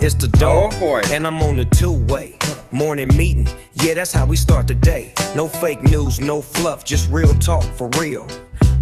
It's the dog, Oh boy. and I'm on the two-way. Morning meeting, yeah, that's how we start the day. No fake news, no fluff, just real talk for real.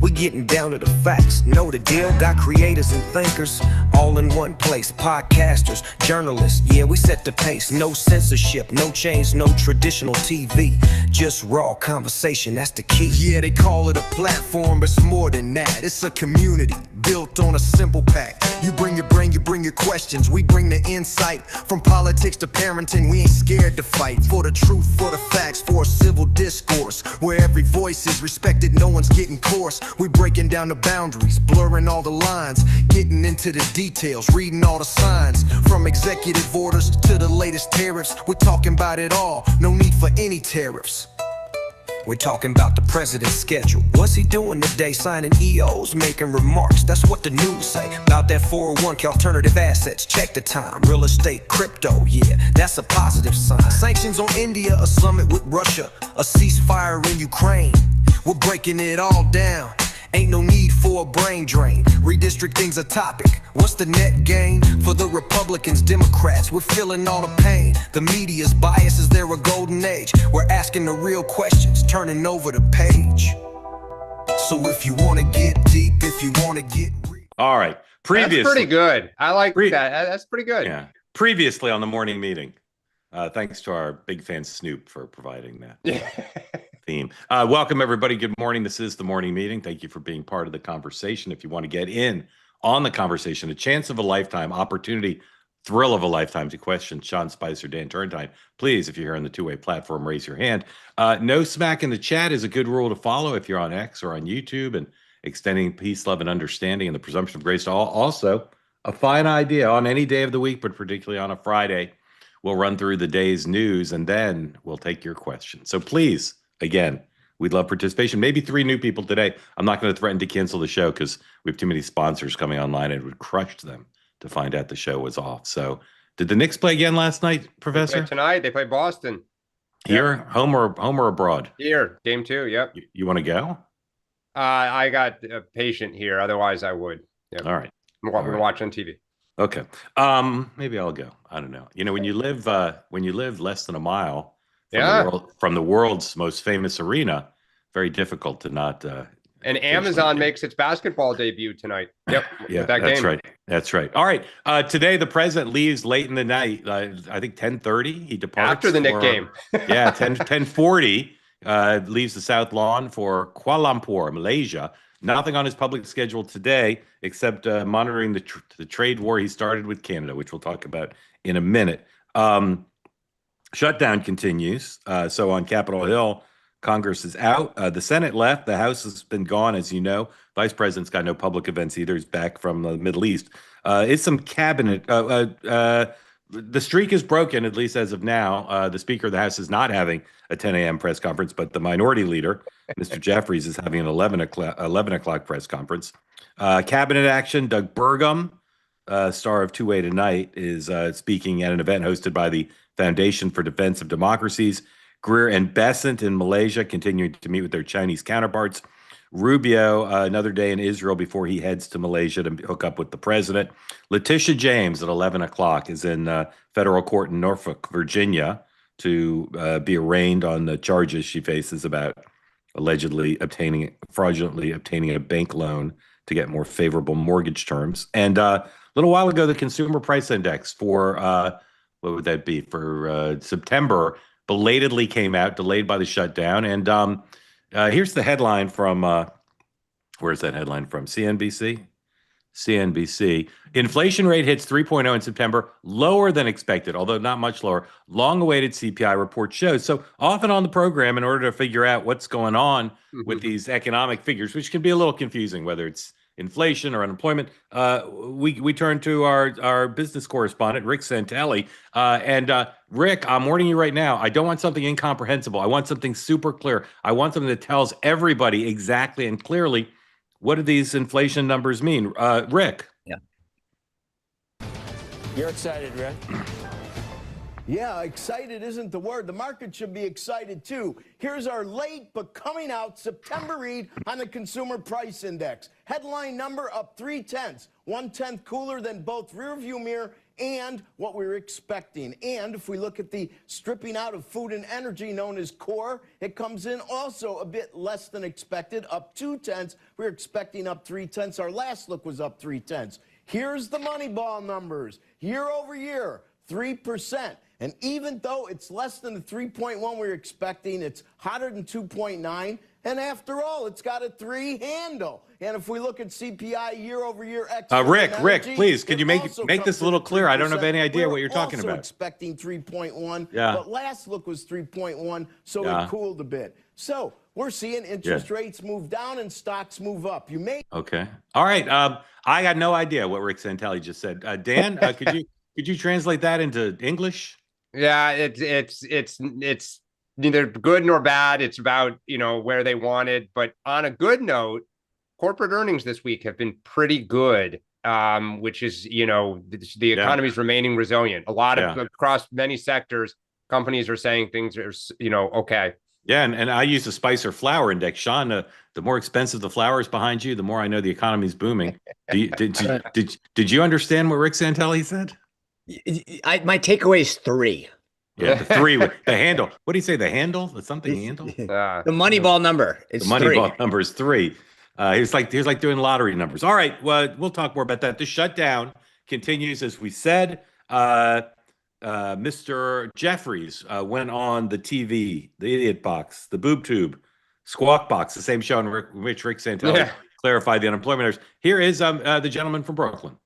We getting down to the facts, know the deal. Got creators and thinkers all in one place. Podcasters, journalists, yeah, we set the pace. No censorship, no change, no traditional TV. Just raw conversation, that's the key. Yeah, they call it a platform, but it's more than that. It's a community built on a simple pack. You bring your brain, you bring your questions. We bring the insight. From politics to parenting, we ain't scared to fight. For the truth, for the facts, for a civil discourse. Where every voice is respected, no one's getting coarse. We breaking down the boundaries, blurring all the lines. Getting into the details, reading all the signs. From executive orders to the latest tariffs. We're talking about it all, no need for any tariffs. We're talking about the president's schedule. What's he doing today? Signing EOs, making remarks. That's what the news say. About that 401k alternative assets. Check the time. Real estate, crypto, yeah, that's a positive sign. Sanctions on India, a summit with Russia, a ceasefire in Ukraine. We're breaking it all down. Ain't no need for a brain drain. Redistricting's a topic. What's the net gain? For the Republicans, Democrats, we're feeling all the pain. The media's bias, is there a golden age? We're asking the real questions, turning over the page. So if you want to get deep, if you want to get real. All right. That's pretty good. I like that. That's pretty good. Yeah. Previously on the morning meeting. Thanks to our big fan Snoop for providing that theme. Welcome, everybody. Good morning. This is the morning meeting. Thank you for being part of the conversation. If you want to get in on the conversation, a chance of a lifetime, opportunity, thrill of a lifetime to question Sean Spicer, Dan Turrentine, please, if you're here on the two-way platform, raise your hand. No smack in the chat is a good rule to follow if you're on X or on YouTube, and extending peace, love, and understanding and the presumption of grace to all. Also, a fine idea on any day of the week, but particularly on a Friday. We'll run through the day's news, and then we'll take your questions. So please, again, we'd love participation. Maybe 3 new people today. I'm not going to threaten to cancel the show because we have too many sponsors coming online, and it would crush them to find out the show was off. So did the Knicks play again last night, Professor? Tonight, they play Boston. Here, yep. home or abroad? Here, game 2, yep. You want to go? I got a patient here. Otherwise, I would. Yep. All right. We're going to watch on TV. Okay. Maybe I'll go. I don't know. You know, when you live less than a mile from the world's most famous arena, very difficult to not. And Amazon makes its basketball debut tonight. Yep. Yeah, that's right. That's right. All right. Today the president leaves late in the night. I think 10:30. He departs after the Knicks game. Yeah, 10:40. Leaves the South Lawn for Kuala Lumpur, Malaysia. Nothing on his public schedule today except monitoring the trade war he started with Canada, which we'll talk about in a minute. Shutdown continues. So on Capitol Hill, Congress is out. The Senate left. The House has been gone, as you know. Vice President's got no public events either. He's back from the Middle East. It's some cabinet. The streak is broken, at least as of now. The Speaker of the House is not having a 10 a.m. press conference, but the Minority Leader, Mr. Jeffries, is having an 11 o'clock press conference. Cabinet action, Doug Burgum, star of Two-Way Tonight, is speaking at an event hosted by the Foundation for Defense of Democracies. Greer and Besant in Malaysia continuing to meet with their Chinese counterparts. Rubio, another day in Israel before he heads to Malaysia to hook up with the president. Letitia James at 11 o'clock is in federal court in Norfolk, Virginia, to be arraigned on the charges she faces about allegedly fraudulently obtaining a bank loan to get more favorable mortgage terms. And a little while ago, the Consumer Price Index for, what would that be, for September, belatedly came out, delayed by the shutdown. And here's the headline from, where's that headline from? CNBC? CNBC. Inflation rate hits 3.0 in September, lower than expected, although not much lower. Long-awaited CPI report shows. So often on the program, in order to figure out what's going on with these economic figures, which can be a little confusing, whether it's inflation or unemployment, we turn to our business correspondent, Rick Santelli. Rick, I'm warning you right now, I don't want something incomprehensible. I want something super clear. I want something that tells everybody exactly and clearly what do these inflation numbers mean? Rick. Yeah. You're excited, Rick? Yeah, excited isn't the word. The market should be excited, too. Here's our late but coming out September read on the Consumer Price Index. Headline number up 0.3, 1/10 cooler than both rearview mirror and what we were expecting. And if we look at the stripping out of food and energy known as core, it comes in also a bit less than expected, up 0.2. We were expecting up 0.3. Our last look was up 0.3. Here's the Moneyball numbers. Year over year, 3%. And even though it's less than the 3.1 we were expecting, it's hotter than 2.9. And after all, it's got a 3 handle. And if we look at CPI year over year, Rick, please, can you make this a little clearer? I don't have any idea what you're talking about. Expecting 3.1, yeah. But last look was 3.1, so it cooled a bit. So we're seeing interest rates move down and stocks move up. Okay. All right. I got no idea what Rick Santelli just said. Dan, could you translate that into English? Yeah, it's neither good nor bad. It's about, where they wanted. But on a good note, corporate earnings this week have been pretty good, which is, the economy is remaining resilient. A lot of across many sectors, companies are saying things are, okay. Yeah, and I use the Spicer Flour Index. Sean, the more expensive the flour is behind you, the more I know the economy's booming. Did you understand what Rick Santelli said? My takeaway is 3. Yeah, the 3, the handle. What do you say? The handle? The something handle? The Moneyball number. It's the Moneyball number is 3. He was like doing lottery numbers. All right, well, we'll talk more about that. The shutdown continues, as we said. Mr. Jeffries went on the TV, the Idiot Box, the Boob Tube, Squawk Box, the same show in which Rick Santelli clarified the unemployment numbers. Here is the gentleman from Brooklyn.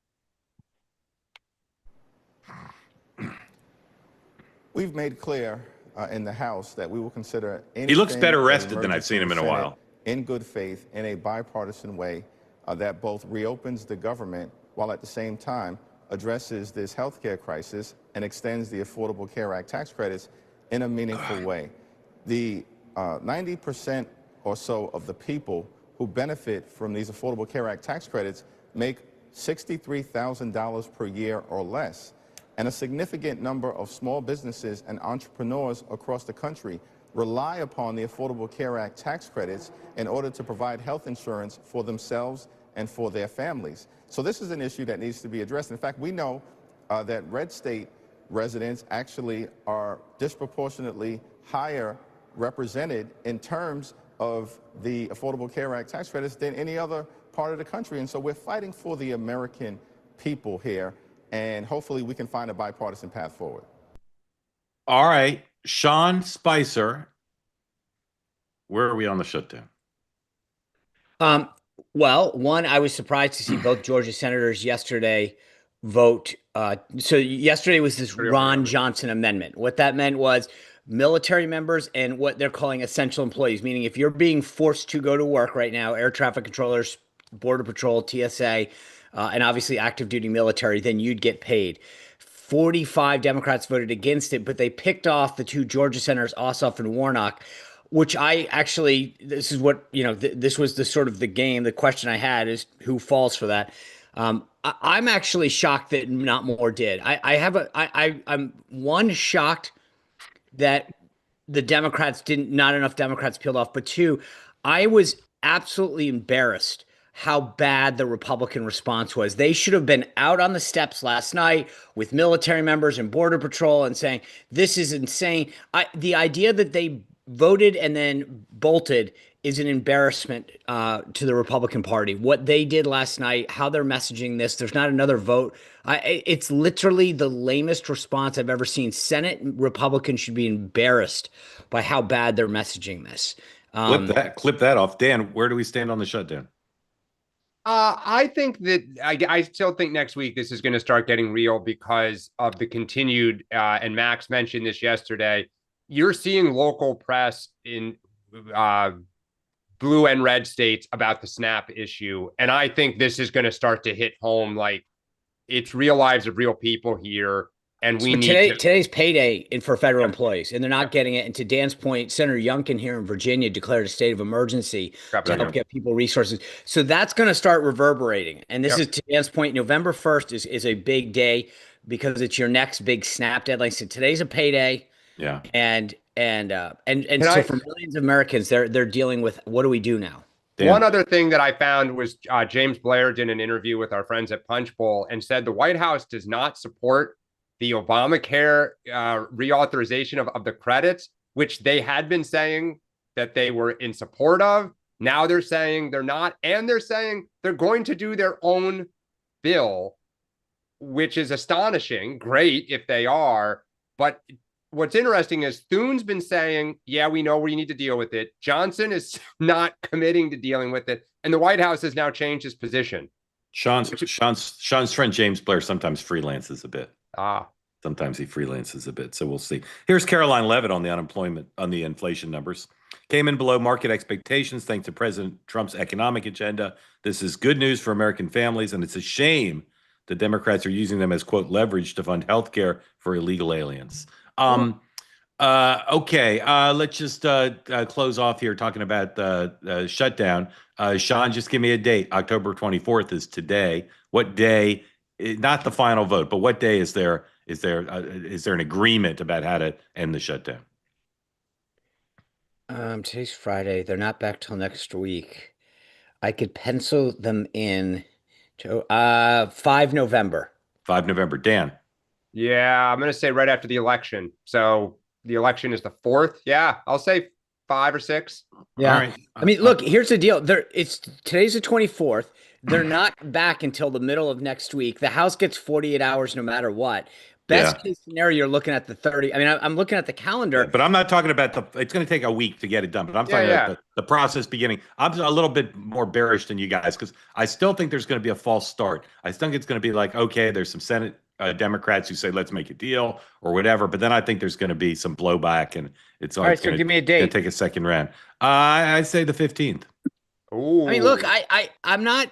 We've made clear in the House that we will consider anything. He looks better rested than I've seen him in a while. In good faith, in a bipartisan way that both reopens the government while at the same time addresses this healthcare crisis and extends the Affordable Care Act tax credits in a meaningful way. The 90% or so of the people who benefit from these Affordable Care Act tax credits make $63,000 per year or less. And a significant number of small businesses and entrepreneurs across the country rely upon the Affordable Care Act tax credits in order to provide health insurance for themselves and for their families. So this is an issue that needs to be addressed. In fact, we know that red state residents actually are disproportionately higher represented in terms of the Affordable Care Act tax credits than any other part of the country. And so we're fighting for the American people here, and hopefully we can find a bipartisan path forward. All right, Sean Spicer, where are we on the shutdown? Well, one, I was surprised to see both Georgia senators yesterday vote. So yesterday was this Ron Johnson amendment. What that meant was military members and what they're calling essential employees, meaning if you're being forced to go to work right now, air traffic controllers, Border Patrol, TSA, and obviously active duty military, then you'd get paid. 45 Democrats voted against it, but they picked off the 2 Georgia senators, Ossoff and Warnock, which I actually, this is what, this was the sort of the game. The question I had is who falls for that? I'm actually shocked that not more did. I'm one, shocked that the Democrats not enough Democrats peeled off, but 2, I was absolutely embarrassed how bad the Republican response was. They should have been out on the steps last night with military members and Border Patrol and saying, this is insane. The idea that they voted and then bolted is an embarrassment to the Republican Party. What they did last night, how they're messaging this, there's not another vote. It's literally the lamest response I've ever seen. Senate Republicans should be embarrassed by how bad they're messaging this. Clip that off. Dan, where do we stand on the shutdown? I think that I still think next week this is going to start getting real because of the continued, and Max mentioned this yesterday, you're seeing local press in blue and red states about the SNAP issue. And I think this is going to start to hit home. Like, it's real lives of real people here. And we today's payday for federal employees, and they're not getting it. And to Dan's point, Senator Youngkin here in Virginia declared a state of emergency to help get people resources. So that's going to start reverberating. And this is, to Dan's point, November 1st is a big day because it's your next big SNAP deadline. So today's a payday. Yeah. And so for millions of Americans, they're dealing with, what do we do now? Dan. One other thing that I found was James Blair did an interview with our friends at Punchbowl and said the White House does not support the Obamacare reauthorization of the credits, which they had been saying that they were in support of. Now they're saying they're not, and they're saying they're going to do their own bill, which is astonishing. Great if they are. But what's interesting is Thune's been saying, yeah, we know we need to deal with it. Johnson is not committing to dealing with it. And the White House has now changed his position. Sean's friend James Blair sometimes freelances a bit. Sometimes he freelances a bit. So we'll see. Here's Caroline Levitt on the inflation numbers. Came in below market expectations thanks to President Trump's economic agenda. This is good news for American families, and it's a shame the Democrats are using them as, quote, leverage to fund health care for illegal aliens. Okay, let's just close off here talking about the shutdown. Sean, just give me a date. October 24th is today. What day, not the final vote, but what day is there an agreement about how to end the shutdown? Today's Friday. They're not back till next week. I could pencil them in to 5 November. 5 November. Dan. Yeah, I'm going to say right after the election. So the election is the 4th. Yeah, I'll say 5 or 6. Yeah. All right. I mean, look, here's the deal. Today's the 24th. They're not back until the middle of next week. The House gets 48 hours no matter what. Best case scenario, you're looking at the 30. I mean, I'm looking at the calendar. But I'm not talking about it's going to take a week to get it done. But I'm talking about the process beginning. I'm a little bit more bearish than you guys because I still think there's going to be a false start. I think it's going to be like, okay, there's some Senate Democrats who say, let's make a deal or whatever. But then I think there's going to be some blowback and it's all right. So give me a date. Take a second round. I say the 15th. Ooh. I mean, look, I'm not.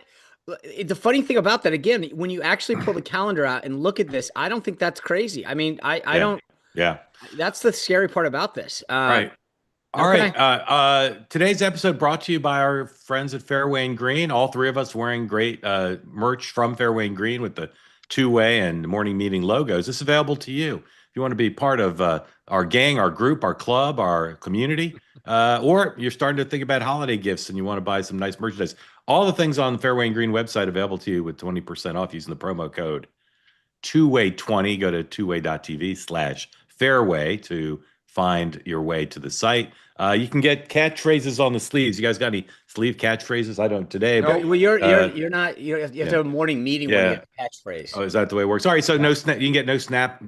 The funny thing about that, again, when you actually pull the calendar out and look at this, I don't think that's crazy. I mean, I don't. Yeah. That's the scary part about this. Right. All right. Today's episode brought to you by our friends at Fairway and Green. All three of us wearing great merch from Fairway and Green with the two-way and morning meeting logos. It's available to you. If you want to be part of our gang, our group, our club, our community, or you're starting to think about holiday gifts and you want to buy some nice merchandise. All the things on the Fairway and Green website available to you with 20% off using the promo code two-way20. Go to twoway.tv/fairway to find your way to the site. You can get catchphrases on the sleeves. You guys got any sleeve catchphrack? I don't today. No, but, well, you're not. You have to have a morning meeting when you have a catchphrase. Oh, is that the way it works? All right. So no snap. You can get no snap,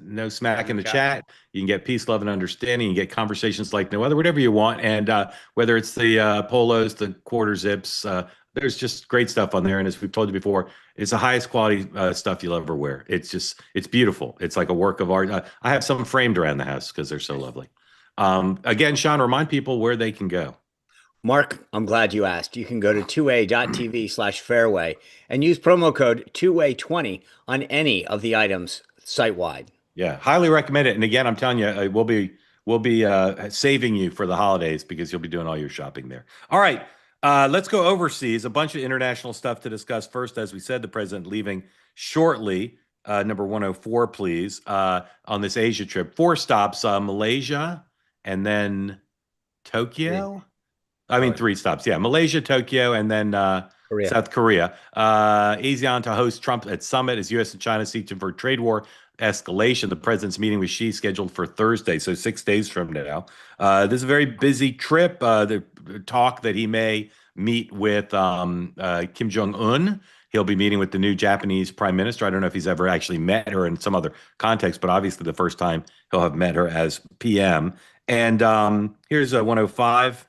no smack in the chat. You can get peace, love, and understanding. You can get conversations like no other, whatever you want. And whether it's the polos, the quarter zips, there's just great stuff on there. And as we've told you before, it's the highest quality stuff you'll ever wear. It's beautiful. It's like a work of art. I have some framed around the house because they're so lovely. Again, Sean, remind people where they can go. Mark, I'm glad you asked. You can go to twoway.tv/fairway and use promo code twoway20 on any of the items site-wide. Yeah, highly recommend it. And again, I'm telling you, we'll be saving you for the holidays because you'll be doing all your shopping there. All right, let's go overseas. A bunch of international stuff to discuss. First, as we said, the president leaving shortly. Number 104, please, on this Asia trip. 4 stops, Malaysia, and then Tokyo. 3 stops. Yeah, Malaysia, Tokyo, and then South Korea. ASEAN to host Trump at summit as U.S. and China seek to avert trade war escalation. The president's meeting with Xi scheduled for Thursday, so 6 days from now. This is a very busy trip. The talk that he may meet with Kim Jong-un. He'll be meeting with the new Japanese prime minister. I don't know if he's ever actually met her in some other context, but obviously the first time he'll have met her as PM. And here's a 105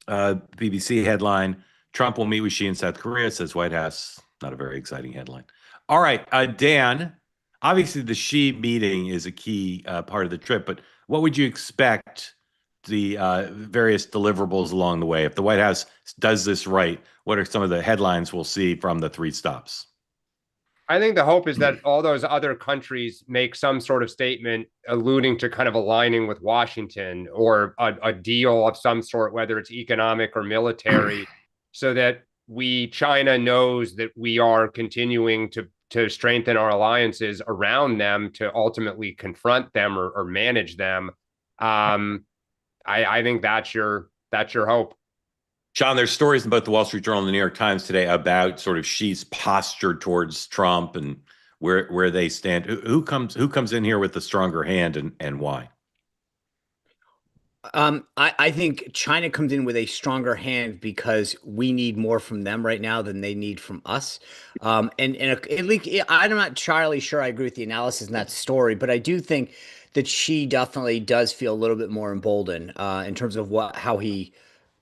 BBC headline. Trump will meet with Xi in South Korea, says White House. Not a very exciting headline. All right, Dan, obviously the Xi meeting is a key part of the trip, but what would you expect the various deliverables along the way? If the White House does this right, what are some of the headlines we'll see from the 3 stops? I think the hope is that all those other countries make some sort of statement alluding to kind of aligning with Washington or a deal of some sort, whether it's economic or military, so that China knows that we are continuing to strengthen our alliances around them to ultimately confront them or manage them. I think that's your hope. John, there's stories in both the Wall Street Journal and the New York Times today about sort of Xi's posture towards Trump and where they stand. Who comes in here with the stronger hand and why? I think China comes in with a stronger hand because we need more from them right now than they need from us. At least I'm not entirely sure I agree with the analysis in that story, but I do think that Xi definitely does feel a little bit more emboldened in terms of how he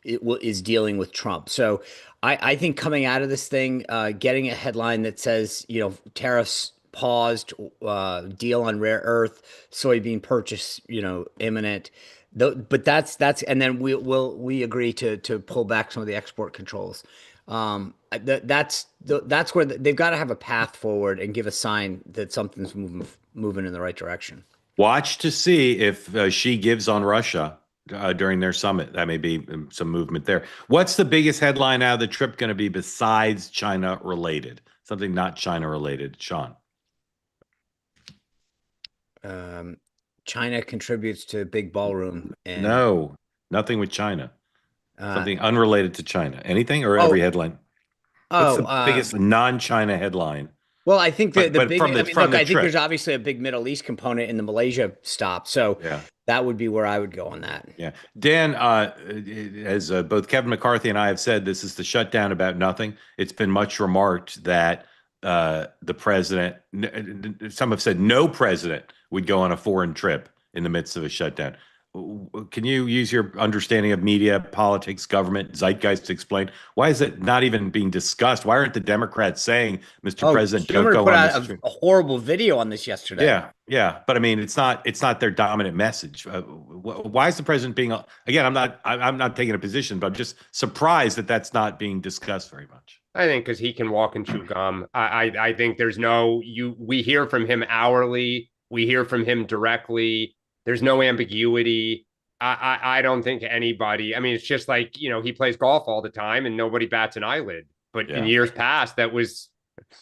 is dealing with Trump. So I think coming out of this thing, getting a headline that says, tariffs paused, deal on rare earth, soybean purchase, imminent. But that's and then we agree to pull back some of the export controls. That's where they've got to have a path forward and give a sign that something's moving in the right direction. Watch to see if Xi gives on Russia during their summit. That may be some movement there. What's the biggest headline out of the trip going to be besides China related? Something not China related, Sean. China contributes to big ballroom. And No, nothing with China. Something unrelated to China. Anything or every headline? What's the biggest non-China headline? Well, I think the big. I think there's obviously a big Middle East component in the Malaysia stop, so that would be where I would go on that. Yeah, Dan, as both Kevin McCarthy and I have said, this is the shutdown about nothing. It's been much remarked that the president, some have said no president would go on a foreign trip in the midst of a shutdown. Can you use your understanding of media, politics, government, zeitgeist to explain why is it not even being discussed? Why aren't the Democrats saying, "Mr. President, don't go on this trip"? A horrible video on this yesterday. Yeah, but I mean, it's not their dominant message. Why is the president being? Again, I'm not taking a position, but I'm just surprised that that's not being discussed very much. I think because he can walk and chew gum. I think there's we hear from him hourly. We hear from him directly. There's no ambiguity. I don't think anybody, I mean, it's just like, he plays golf all the time and nobody bats an eyelid. But in years past, that was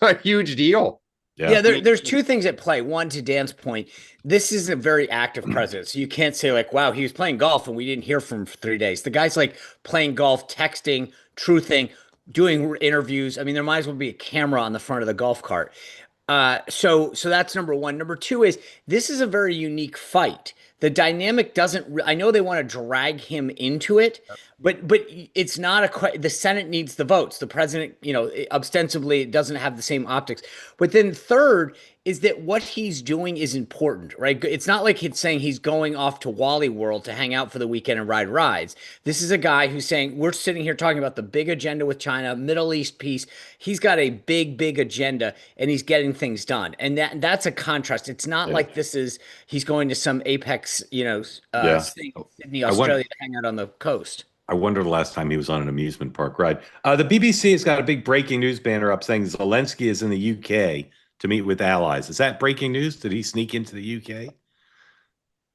a huge deal. Yeah, there's two things at play. One, to Dan's point, this is a very active president. So you can't say like, wow, he was playing golf and we didn't hear from him for 3 days. The guy's like playing golf, texting, truthing, doing interviews. I mean, there might as well be a camera on the front of the golf cart. So that's number one. Number two is this is a very unique fight. The dynamic doesn't. I know they want to drag him into it, but it's not the Senate needs the votes. The president, ostensibly doesn't have the same optics. But then third is that what he's doing is important, right? It's not like it's saying he's going off to Wally World to hang out for the weekend and ride rides. This is a guy who's saying, we're sitting here talking about the big agenda with China, Middle East peace. He's got a big agenda and he's getting things done. And that's a contrast. It's not like he's going to some apex, thing in Sydney, Australia to hang out on the coast. I wonder the last time he was on an amusement park ride. The BBC has got a big breaking news banner up saying Zelensky is in the UK to meet with allies. Is that breaking news? Did he sneak into the UK?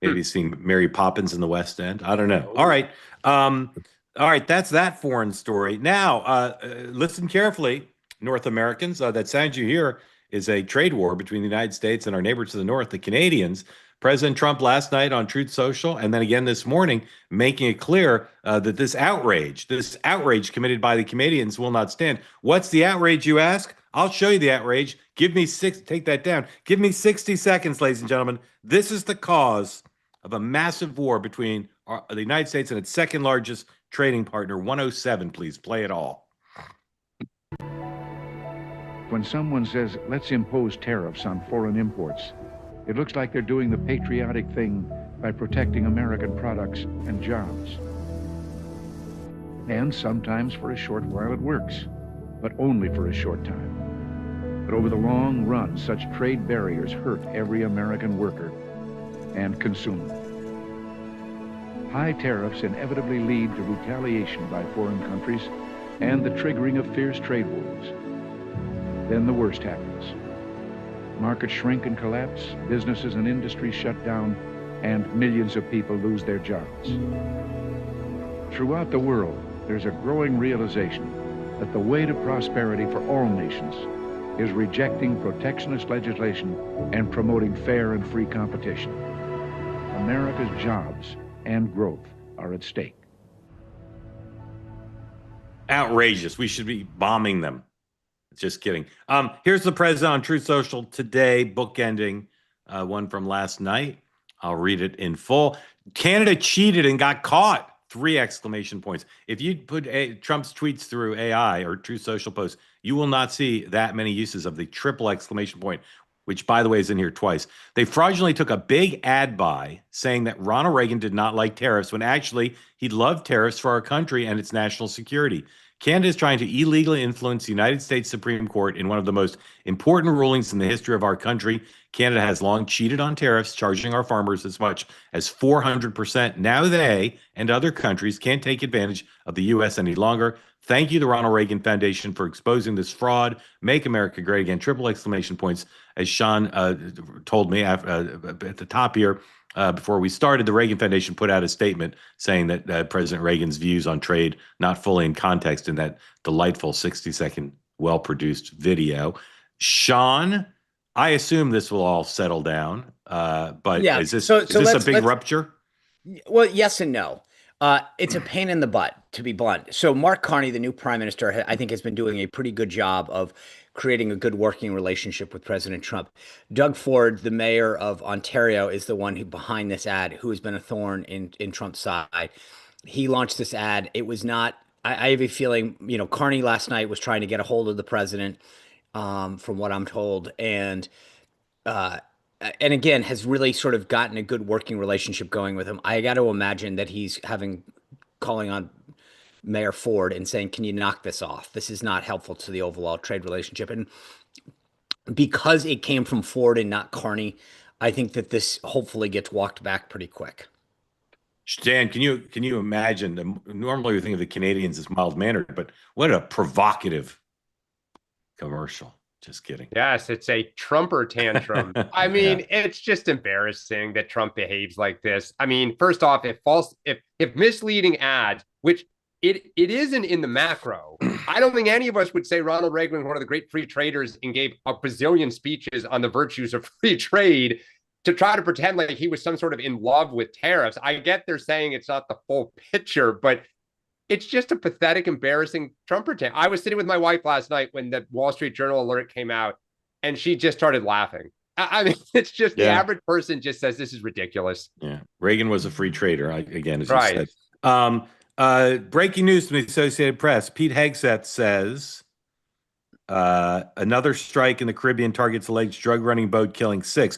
Maybe he's seen Mary Poppins in the West End. I don't know. All right. That's that foreign story. Now, listen carefully, North Americans. That sound you hear is a trade war between the United States and our neighbors to the north, the Canadians. President Trump last night on Truth Social, and then again this morning, making it clear that this outrage committed by the Canadians will not stand. What's the outrage, you ask? I'll show you the outrage. Take that down. Give me 60 seconds, ladies and gentlemen. This is the cause of a massive war between the United States and its second largest trading partner. 107, please play it all. When someone says, let's impose tariffs on foreign imports, it looks like they're doing the patriotic thing by protecting American products and jobs. And sometimes for a short while it works, but only for a short time. But over the long run, such trade barriers hurt every American worker and consumer. High tariffs inevitably lead to retaliation by foreign countries and the triggering of fierce trade wars. Then the worst happens. Markets shrink and collapse, businesses and industries shut down, and millions of people lose their jobs. Throughout the world, there's a growing realization that the way to prosperity for all nations is rejecting protectionist legislation and promoting fair and free competition. America's jobs and growth are at stake. Outrageous. We should be bombing them. Just kidding. Here's the president on Truth Social today, bookending one from last night. I'll read it in full. Canada cheated and got caught. 3 exclamation points. If you put Trump's tweets through AI or Truth Social posts, you will not see that many uses of the triple exclamation point, which, by the way, is in here twice. They fraudulently took a big ad buy saying that Ronald Reagan did not like tariffs when actually he loved tariffs for our country and its national security. Canada is trying to illegally influence the United States Supreme Court in one of the most important rulings in the history of our country. Canada has long cheated on tariffs, charging our farmers as much as 400%. Now they and other countries can't take advantage of the U.S. any longer. Thank you, the Ronald Reagan Foundation, for exposing this fraud. Make America great again. Triple exclamation points. As Sean told me at the top here, before we started, the Reagan Foundation put out a statement saying that President Reagan's views on trade not fully in context in that delightful 60-second, well-produced video. Sean, I assume this will all settle down, but Yeah. is this So a big rupture? Well, yes and no. It's a pain in the butt, to be blunt. So Mark Carney, the new prime minister, I think has been doing a pretty good job of creating a good working relationship with President Trump. Doug Ford, the mayor of Ontario, is the one who behind this ad, who has been a thorn in Trump's side. He launched this ad. It was not, I have a feeling, Carney last night was trying to get a hold of the president, from what I'm told. And again, has really sort of gotten a good working relationship going with him. I got to imagine that he's calling on Mayor Ford and saying, can you knock this off? This is not helpful to the overall trade relationship. And because it came from Ford and not Carney, I think that this hopefully gets walked back pretty quick. Dan, can you imagine? Normally we think of the Canadians as mild-mannered, but what a provocative commercial. Just kidding. Yes, it's a Trumper tantrum. I mean, it's just embarrassing that Trump behaves like this. I mean, first off, if misleading ads, which it isn't in the macro, I don't think any of us would say Ronald Reagan was one of the great free traders and gave a bazillion speeches on the virtues of free trade to try to pretend like he was some sort of in love with tariffs. I get they're saying it's not the full picture, but it's just a pathetic, embarrassing Trumper tantrum. I was sitting with my wife last night when the Wall Street Journal alert came out, and she just started laughing. I mean, it's just the average person just says this is ridiculous. Yeah, Reagan was a free trader, again, as you said. Breaking news from the Associated Press. Pete Hegseth says another strike in the Caribbean targets alleged drug running boat killing 6.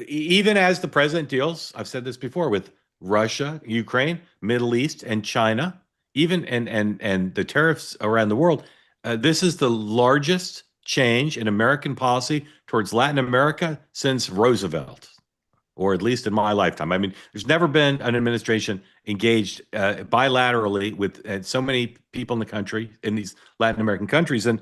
Even as the president deals, I've said this before, with Russia, Ukraine, Middle East, and China, even and the tariffs around the world, this is the largest change in American policy towards Latin America since Roosevelt, or at least in my lifetime. I mean, there's never been an administration engaged bilaterally with so many people in the country, in these Latin American countries, and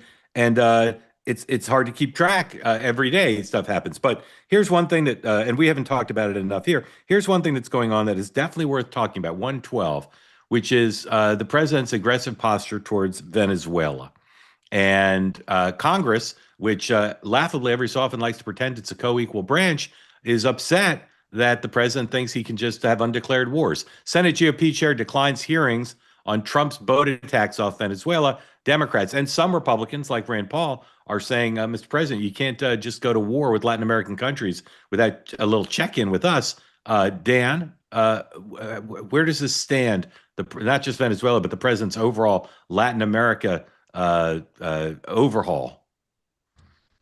it's hard to keep track. Every day stuff happens. But here's one thing that, and we haven't talked about it enough here. Here's one thing that's going on that is definitely worth talking about. 112, which is the president's aggressive posture towards Venezuela. And Congress, which laughably every so often likes to pretend it's a co-equal branch, is upset that the president thinks he can just have undeclared wars. Senate GOP chair declines hearings on Trump's boat attacks off Venezuela. Democrats and some Republicans, like Rand Paul, are saying, Mr. President, you can't just go to war with Latin American countries without a little check-in with us. Dan, where does this stand? Not just Venezuela, but the president's overall Latin America overhaul.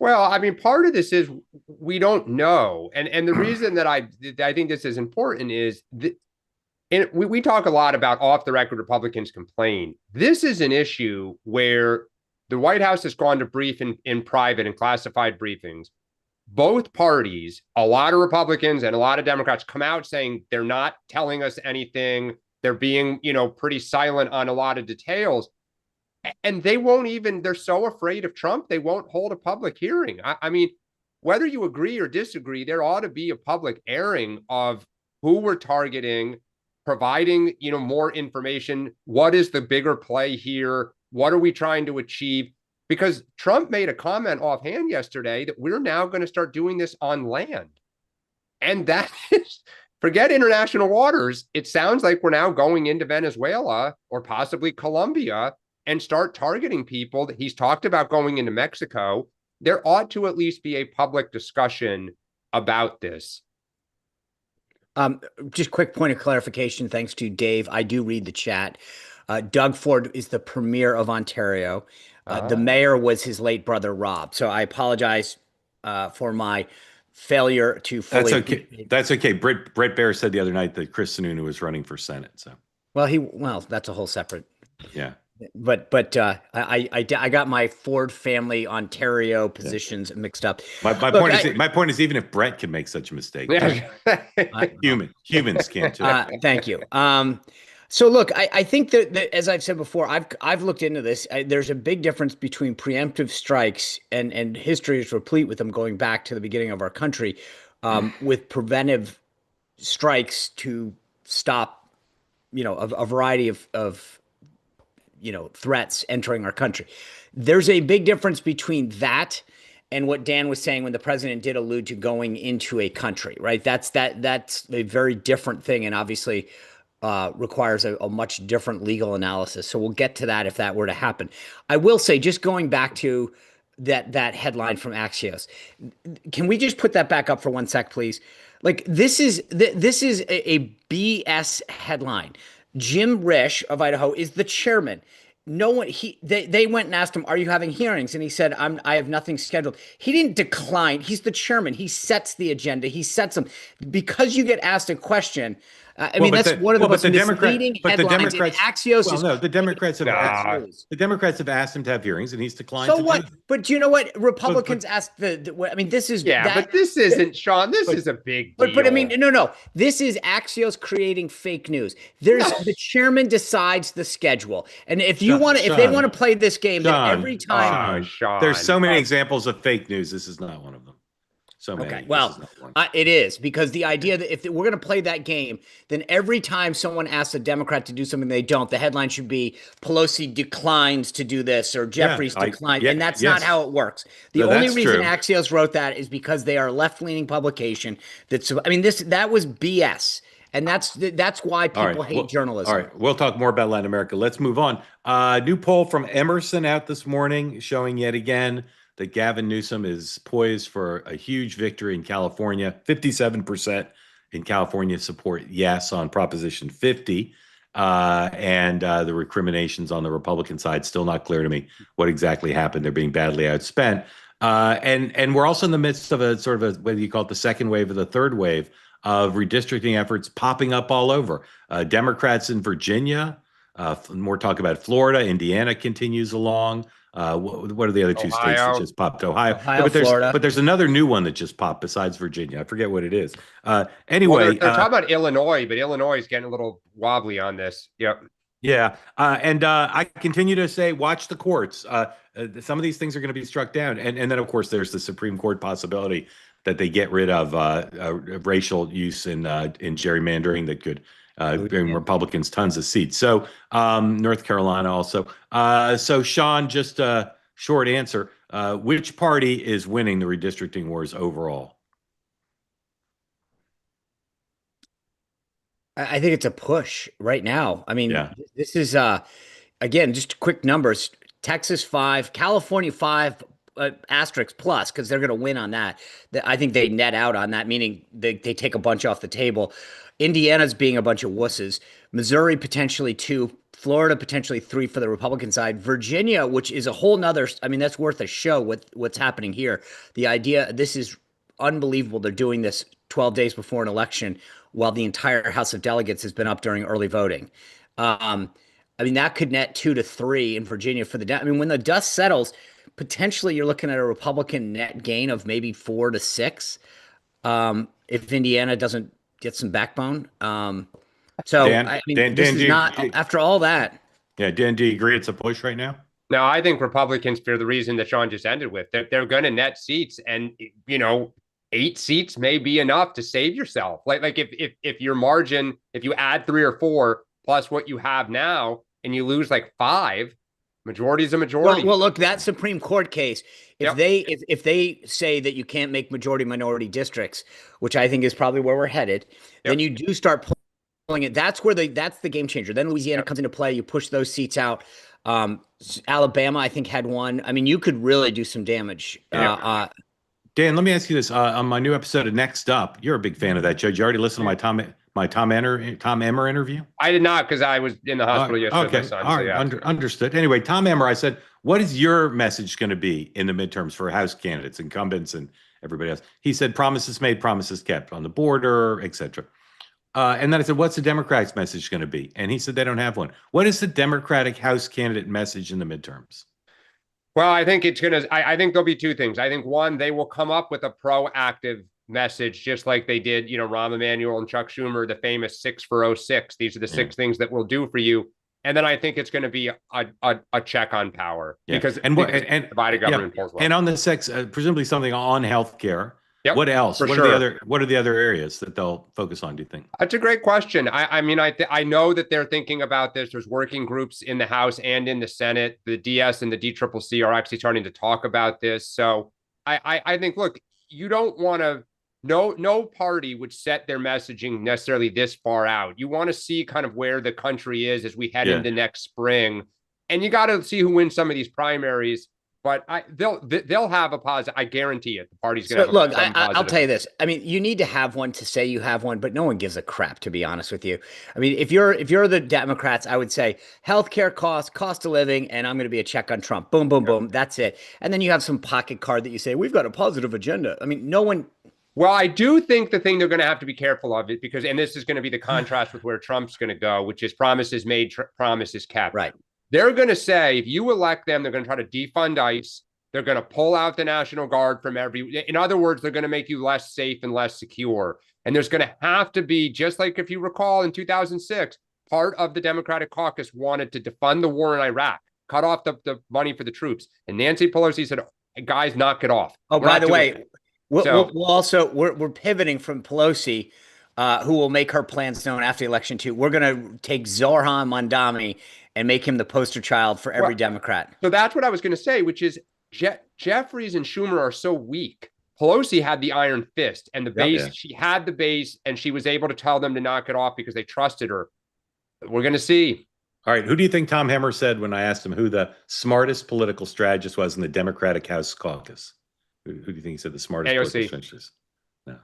Well, I mean, part of this is we don't know, and the reason that I think this is important is and we talk a lot about off-the-record Republicans complain. This is an issue where the White House has gone to brief in private and classified briefings. Both parties, a lot of Republicans and a lot of Democrats, come out saying they're not telling us anything. They're being, pretty silent on a lot of details. And they won't even, they're so afraid of Trump, they won't hold a public hearing. I mean, whether you agree or disagree, there ought to be a public airing of who we're targeting, providing, more information. What is the bigger play here? What are we trying to achieve? Because Trump made a comment offhand yesterday that we're now going to start doing this on land. And that is, forget international waters. It sounds like we're now going into Venezuela or possibly Colombia. and start targeting people that he's talked about going into Mexico. There ought to at least be a public discussion about this. Just quick point of clarification. Thanks to Dave. I do read the chat. Doug Ford is the premier of Ontario. The mayor was his late brother, Rob. So I apologize for my failure to fully. That's okay. That's okay. Brett Baer said the other night that Chris Sununu was running for Senate. So, well, that's a whole separate. Yeah. But I got my Ford family Ontario positions mixed up. My point is even if Brett can make such a mistake, humans can too. Thank you. So look, I think that as I've said before, I've looked into this. There's a big difference between preemptive strikes, and history is replete with them going back to the beginning of our country, with preventive strikes to stop, a variety of threats entering our country. There's a big difference between that and what Dan was saying when the president did allude to going into a country, right? That's a very different thing, and obviously requires a much different legal analysis. So we'll get to that if that were to happen. I will say, just going back to that headline from Axios, can we just put that back up for 1 sec, please? Like, this is a BS headline. Jim Risch of Idaho is the chairman. No one, they went and asked him, "Are you having hearings?" And he said, I have nothing scheduled." He didn't decline. He's the chairman. He sets the agenda. He sets them. Because you get asked a question, that's one of the most misleading headlines in Axios. Well, no, the Democrats have asked him to have hearings, and he's declined. So what? But do you know what? Republicans asked this is but this isn't, Sean. This is a big deal. But no. This is Axios creating fake news. The chairman decides the schedule, and if they want to play this game, then every time. Sean, there's so many examples of fake news. This is not one of them. So many. Okay. Well, it is, because the idea that if we're going to play that game, then every time someone asks a Democrat to do something they don't, the headline should be Pelosi declines to do this, or Jeffries declined. And that's not how it works. The only reason Axios wrote that is because they are a left-leaning publication. That was BS. And that's why people hate journalism. All right. We'll talk more about Latin America. Let's move on. New poll from Emerson out this morning showing yet again that Gavin Newsom is poised for a huge victory in California. 57% in California support yes on Proposition 50. And the recriminations on the Republican side, still not clear to me what exactly happened. They're being badly outspent. And we're also in the midst of a sort of whether you call it the second wave or the third wave of redistricting efforts popping up all over. Democrats in Virginia, more talk about Florida. Indiana continues along. What are the other two states that just popped? Ohio, Florida. But there's another new one that just popped besides Virginia. I forget what it is. Anyway, they're talking about Illinois, but Illinois is getting a little wobbly on this. Yep. Yeah. And I continue to say, watch the courts. Some of these things are going to be struck down. And then, of course, there's the Supreme Court possibility that they get rid of racial use in gerrymandering that could bring Republicans tons of seats. So North Carolina also. So Sean, just a short answer. Which party is winning the redistricting wars overall? I think it's a push right now. This is, again, just quick numbers. Texas 5, California 5, asterisk plus, because they're going to win on that. I think they net out on that, meaning they take a bunch off the table. Indiana's being a bunch of wusses. Missouri potentially 2. Florida potentially 3 for the Republican side. Virginia, which is a whole nother, that's worth a show what's happening here. The idea, this is unbelievable. They're doing this 12 days before an election while the entire House of Delegates has been up during early voting. That could net 2 to 3 in Virginia for the, when the dust settles, potentially you're looking at a Republican net gain of maybe 4 to 6. If Indiana doesn't get some backbone. Dan, this is not, after all that. Yeah, Dan, do you agree it's a push right now? No, I think Republicans, for the reason that Sean just ended with, they're going to net seats, and 8 seats may be enough to save yourself. Like if your margin, if you add 3 or 4 plus what you have now, and you lose like 5, majority is a majority. Well, look, that Supreme Court case, if they say that you can't make majority minority districts, which I think is probably where we're headed, then you do start pulling it. That's the game changer. Then Louisiana comes into play. You push those seats out. Alabama, I think, had one. I mean, you could really do some damage. Yeah. Dan, let me ask you this. On my new episode of Next Up, you're a big fan of that show. Did you already listen to my Tom Emmer interview? I did not, because I was in the hospital yesterday with my son. All so right. yeah. Understood. Anyway, Tom Emmer, I said, what is your message going to be in the midterms for House candidates, incumbents, and everybody else? He said, promises made, promises kept on the border, etc. And then I said, what's the Democrats' message going to be? And he said they don't have one. What is the Democratic House candidate message in the midterms? Well, I think I think there'll be two things. I think one, they will come up with a proactive message, just like they did, Rahm Emanuel and Chuck Schumer, the famous 6 for 06. These are the 6 things that we'll do for you. And then I think it's going to be a check on power because divided government pulls well. And on the sex, presumably something on healthcare. Yep, what else? What are the other areas that they'll focus on, do you think? That's a great question. I mean, I know that they're thinking about this. There's working groups in the House and in the Senate. The DS and the DCCC are actually starting to talk about this. So I think, look, you don't want to, no party would set their messaging necessarily this far out. You want to see kind of where the country is as we head into next spring. And you got to see who wins some of these primaries. But they'll have a positive. I guarantee it. The party's going to look. I'll tell you this. I mean, you need to have one to say you have one, but no one gives a crap, to be honest with you. I mean, if you're the Democrats, I would say healthcare costs, cost of living, and I'm going to be a check on Trump. Boom, boom, boom. That's it. And then you have some pocket card that you say we've got a positive agenda. I mean, no one. Well, I do think the thing they're going to have to be careful of it because, and this is going to be the contrast with where Trump's going to go, which is promises made, promises kept. Right. They're going to say, if you elect them, they're going to try to defund ICE. They're going to pull out the National Guard from in other words, they're going to make you less safe and less secure. And there's going to have to be, just like if you recall in 2006, part of the Democratic caucus wanted to defund the war in Iraq, cut off the money for the troops. And Nancy Pelosi said, guys, knock it off. Oh, by the way, we're pivoting from Pelosi, who will make her plans known after the election too. We're going to take Zohran Mamdani and make him the poster child for every Democrat. So that's what I was going to say, which is Jeffries and Schumer are so weak. Pelosi had the iron fist and the base. Yeah. She had the base and she was able to tell them to knock it off because they trusted her. We're going to see. All right. Who do you think Tom Emmer said when I asked him who the smartest political strategist was in the Democratic House caucus? Who do you think he said the smartest political strategist? No.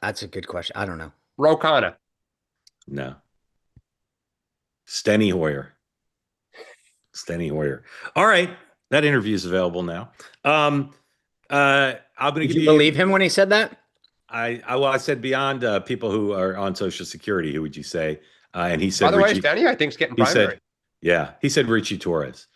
That's a good question. I don't know. Ro Khanna. No. Steny Hoyer. All right. That interview is available now. I'm going to Did you believe him when he said that? I said beyond people who are on Social Security, who would you say? And he said, by the way, Steny, I think, is getting primary. He said Richie Torres.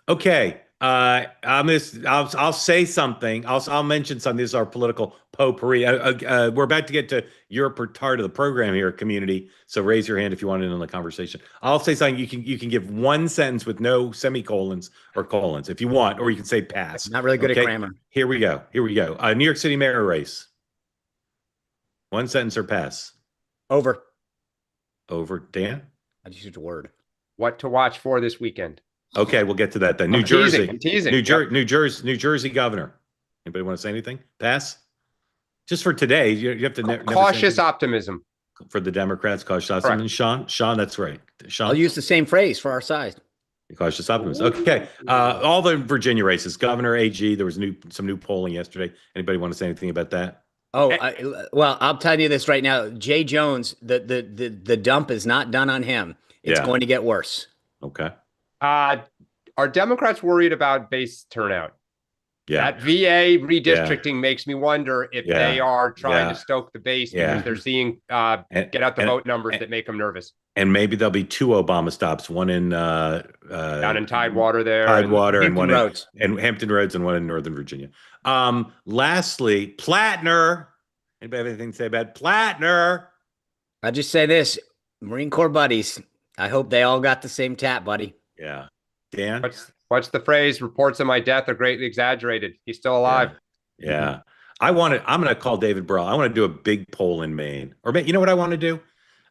Okay. I'll say something. I'll mention something. This is our political potpourri. We're about to get to your part of the program here, community. So raise your hand if you want in on the conversation. I'll say something. You can give one sentence with no semicolons or colons if you want, or you can say pass. Not really good at grammar. Here we go. New York City mayor race. One sentence or pass. Over. Dan? I just used a word. What to watch for this weekend? Okay, we'll get to that then. New Jersey. Teasing. New Jersey governor. Anybody want to say anything? Pass? Just for today, you have to cautious optimism for the Democrats. Cautious optimism. And Sean, that's right. Sean, I'll use the same phrase for our side. Cautious optimism. Okay. All the Virginia races, governor, AG. There was some new polling yesterday. Anybody want to say anything about that? Oh, well, I'll tell you this right now. Jay Jones, the dump is not done on him. It's going to get worse. Okay. Are Democrats worried about base turnout? Yeah. That VA redistricting makes me wonder if they are trying to stoke the base because they're seeing get out the vote numbers that make them nervous. And maybe there'll be 2 Obama stops, one in down in Tidewater there. Tidewater and one Roads. in Hampton Roads and one in Northern Virginia. Lastly, Plattner. Anybody have anything to say about Plattner? I'll just say this. Marine Corps buddies. I hope they all got the same tap, buddy. Yeah. Dan? What's the phrase? Reports of my death are greatly exaggerated. He's still alive. Yeah. I'm going to call David Burrell. I want to do a big poll in Maine. Or you know what I want to do?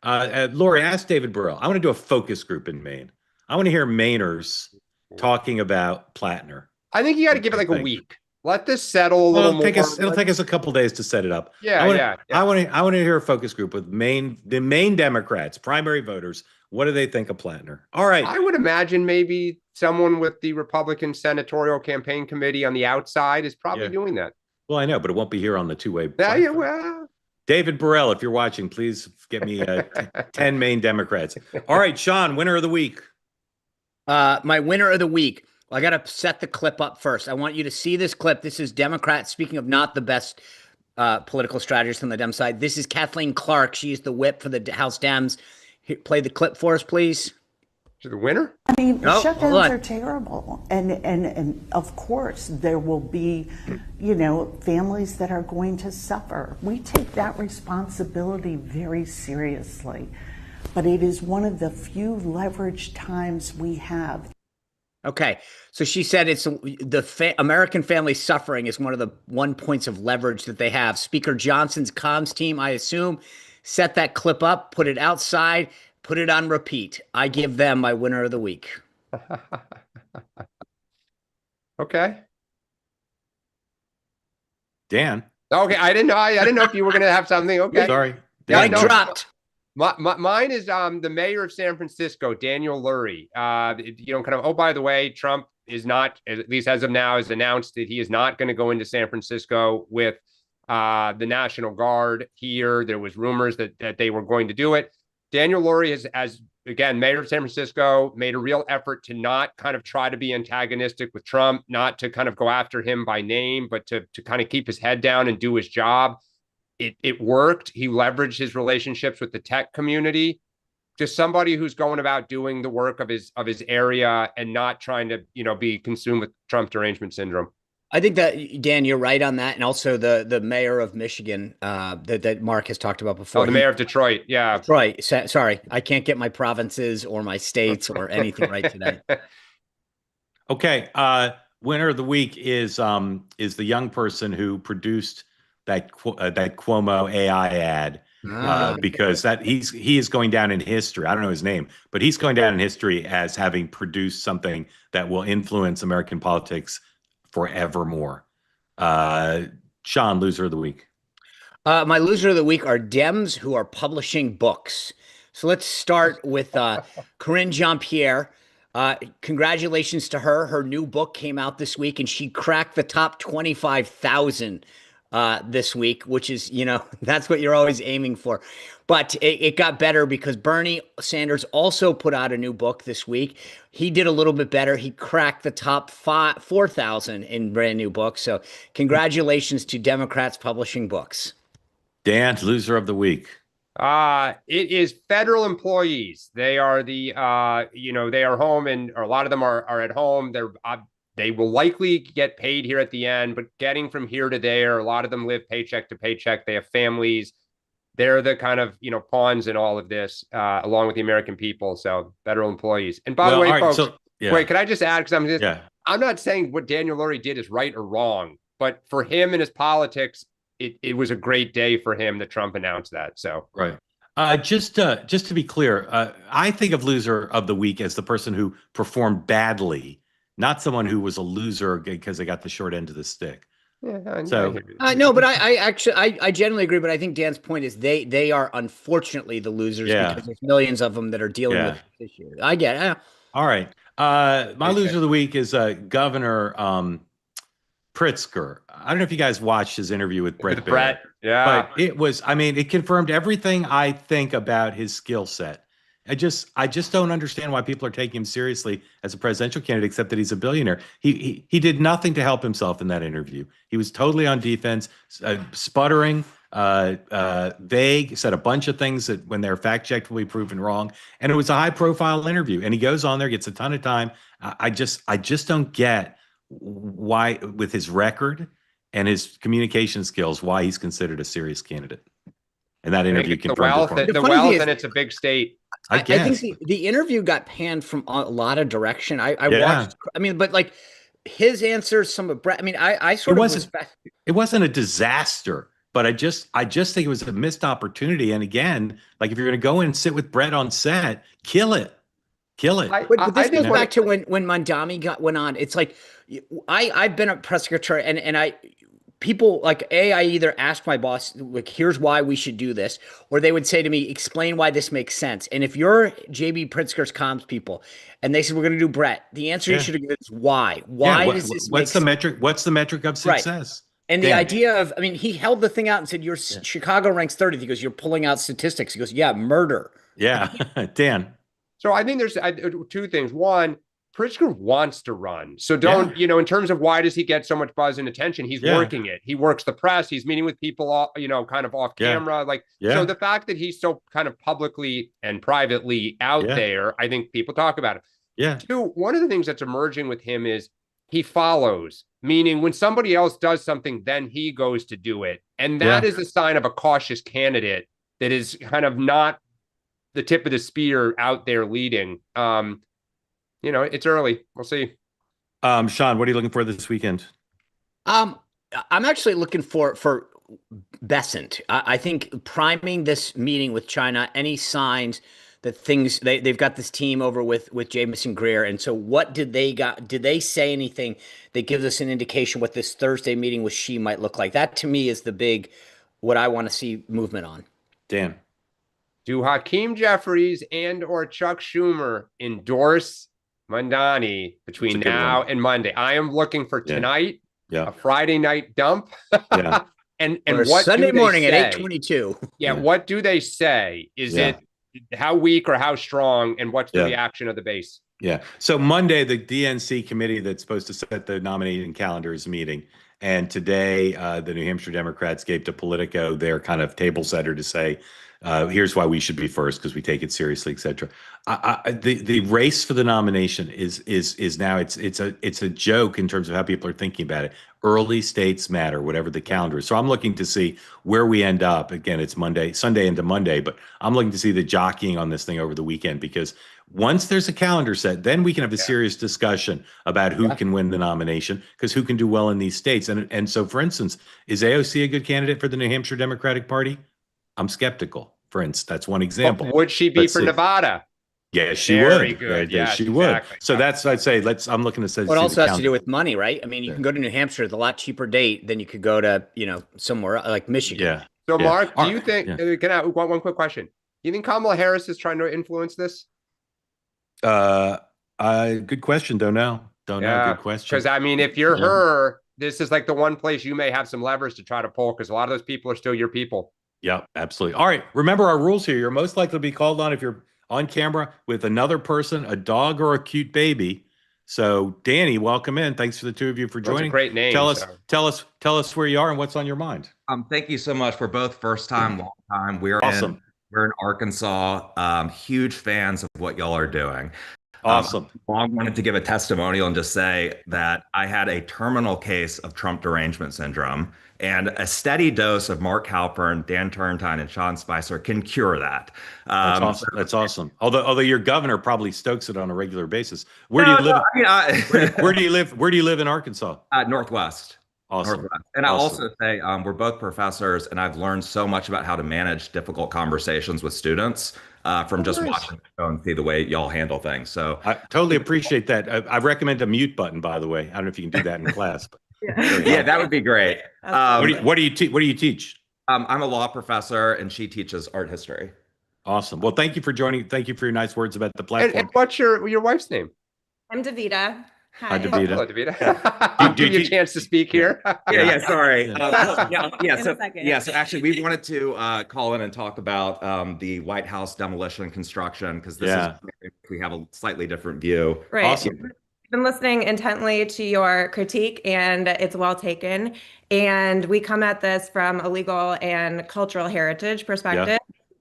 Lori, ask David Burrell. I want to do a focus group in Maine. I want to hear Mainers talking about Plattner. I think you got to give it like a week. Let this settle a little more. It'll take us a couple days to set it up. Yeah. I want to hear a focus group with the Maine Democrats, primary voters. What do they think of Plattner? All right. I would imagine maybe someone with the Republican Senatorial Campaign Committee on the outside is probably doing that. Well, I know, but it won't be here on the two-way. Yeah, well. David Burrell, if you're watching, please get me 10 Maine Democrats. All right, Sean, winner of the week. My winner of the week. Well, I got to set the clip up first. I want you to see this clip. This is Democrats, speaking of not the best political strategist on the Dem side. This is Kathleen Clark. She's the whip for the House Dems. Here, play the clip for us, please. To the winner? I mean, shutdowns are terrible. And of course, there will be, families that are going to suffer. We take that responsibility very seriously. But it is one of the few leverage times we have. Okay, so she said it's the American family suffering is one of the points of leverage that they have. Speaker Johnson's comms team, I assume, set that clip up, put it outside, put it on repeat. I give them my winner of the week. Okay. Dan. Okay, I didn't know if you were going to have something. Okay. Sorry. Dan dropped. Mine is the mayor of San Francisco, Daniel Lurie. Oh, by the way, Trump is not, at least as of now, has announced that he is not going to go into San Francisco with the National Guard here. There was rumors that they were going to do it. Daniel Lurie has, as again, mayor of San Francisco, made a real effort to not kind of try to be antagonistic with Trump, not to kind of go after him by name, but to kind of keep his head down and do his job. It worked. He leveraged his relationships with the tech community. Just somebody who's going about doing the work of his area and not trying to, be consumed with Trump derangement syndrome. I think that, Dan, you're right on that. And also the mayor of Michigan that Mark has talked about before. Oh, the mayor of Detroit. Yeah. Detroit. Sorry. I can't get my provinces or my states or anything right today. Okay. Winner of the week is the young person who produced that Cuomo AI ad because he is going down in history. I don't know his name, but he's going down in history as having produced something that will influence American politics forevermore. Sean, loser of the week. My loser of the week are Dems who are publishing books. So let's start with Corinne Jean-Pierre. Congratulations to her. Her new book came out this week, and she cracked the top 25,000 this week, which is, that's what you're always aiming for. But it got better because Bernie Sanders also put out a new book this week. He did a little bit better. He cracked the top 4,000 in brand new books. So congratulations to Democrats publishing books. Dan, loser of the week. It is federal employees. They are they are home, or a lot of them are at home. They will likely get paid here at the end, but getting from here to there, a lot of them live paycheck to paycheck. They have families. They're the kind of, pawns in all of this, along with the American people. So federal employees. And by the way, folks, wait, can I just add, because I'm not saying what Daniel Lurie did is right or wrong, but for him and his politics, it was a great day for him that Trump announced that. So, right. Just to be clear, I think of loser of the week as the person who performed badly, not someone who was a loser because they got the short end of the stick. Yeah, no, but I generally agree. But I think Dan's point is they are unfortunately the losers because there's millions of them that are dealing with this issue. I get it. All right. My loser of the week is Governor Pritzker. I don't know if you guys watched his interview with Brett. Yeah. But it confirmed everything I think about his skill set. I just don't understand why people are taking him seriously as a presidential candidate, except that he's a billionaire. He did nothing to help himself in that interview. He was totally on defense, sputtering, vague, said a bunch of things that when they're fact checked will be proven wrong. And it was a high profile interview. And he goes on there, gets a ton of time. I just don't get why, with his record and his communication skills, why he's considered a serious candidate. And that interview confirmed the wealth, and it's a big state. I think the interview got panned from a lot of direction. I watched. But like his answers, some of Brett. It wasn't a disaster, but I just think it was a missed opportunity. And again, like if you're going to go in and sit with Brett on set, kill it. But this goes back to when Mondami went on. It's like I've been a press secretary, and people like I either ask my boss, like, here's why we should do this, or they would say to me, explain why this makes sense. And if you're JB Pritzker's comms people and they said, we're going to do Brett, the answer you should have given is why. Why does this make sense? Metric? What's the metric of success? And the idea of, I mean, he held the thing out and said, Chicago ranks 30th. He goes, you're pulling out statistics. He goes, yeah, murder. Yeah. Dan. So I think there's two things. One, Pritzker wants to run. So don't, in terms of why does he get so much buzz and attention? He's working it. He works the press. He's meeting with people, kind of off camera. So the fact that he's so kind of publicly and privately out there, I think people talk about it. Yeah. Two, one of the things that's emerging with him is he follows, meaning when somebody else does something, then he goes to do it. And that is a sign of a cautious candidate that is kind of not the tip of the spear out there leading. It's early. We'll see. Sean, what are you looking for this weekend? I'm actually looking for Besant. I think priming this meeting with China, any signs that they've got this team over with Jamison Greer. And so what did they say anything that gives us an indication what this Thursday meeting with Xi might look like? That to me is what I want to see movement on. Dan. Do Hakeem Jeffries and or Chuck Schumer endorse Mamdani between now and Monday? I am looking for tonight, a Friday night dump. and what Sunday morning at 8:22. What do they say? Is it how weak or how strong, and what's the reaction of the base? Yeah. So Monday, the DNC committee that's supposed to set the nominating calendar is meeting. And today, the New Hampshire Democrats gave to Politico their kind of table setter to say, here's why we should be first because we take it seriously, et cetera. The race for the nomination is now it's a joke in terms of how people are thinking about it. Early states matter, whatever the calendar is. So I'm looking to see where we end up. Again, it's Sunday into Monday, but I'm looking to see the jockeying on this thing over the weekend, because once there's a calendar set, then we can have a serious discussion about who can win the nomination, because who can do well in these states. And so, for instance, is AOC a good candidate for the New Hampshire Democratic Party? I'm skeptical. For instance, that's one example. But would she be for Nevada? Yes, she would. Very good. Yes, she would. So that's, I'd say, I'm looking to say. What also has to do with money, right? I mean, you can go to New Hampshire at a lot cheaper date than you could go to, somewhere like Michigan. Yeah. So, Mark, do you think? Can I one quick question? Do you think Kamala Harris is trying to influence this? Good question. Don't know. Good question. Because I mean, if you're her, this is like the one place you may have some leverage to try to pull, because a lot of those people are still your people. Yeah, absolutely. All right. Remember our rules here. You're most likely to be called on if you're on camera with another person, a dog, or a cute baby. So, Danny, welcome in. Thanks for the two of you for joining. That's a great name. Tell us where you are and what's on your mind. Thank you so much. We're both first time, long time. We're awesome. We're in Arkansas. Huge fans of what y'all are doing. Awesome. I wanted to give a testimonial and just say that I had a terminal case of Trump derangement syndrome, and a steady dose of Mark Halperin, Dan Turrentine, and Sean Spicer can cure that. That's awesome. That's awesome. Although your governor probably stokes it on a regular basis. Where do you live? Where do you live? Where do you live in Arkansas? Northwest. Awesome. Northwest. And I'll also say we're both professors, and I've learned so much about how to manage difficult conversations with students from just watching the show and see the way y'all handle things. So I totally appreciate that. I recommend a mute button, by the way. I don't know if you can do that in class. But yeah, that would be great. What do you teach? I'm a law professor, and she teaches art history. Awesome. Well, thank you for joining. Thank you for your nice words about the platform. And what's your wife's name? I'm Davida. Hi, Davida. Hello, Davida. I'll give you a chance to speak here. Sorry. So actually, we wanted to call in and talk about the White House demolition and construction, because this is, we have a slightly different view. Right. Awesome. I've been listening intently to your critique, and it's well taken. And we come at this from a legal and cultural heritage perspective. Yeah.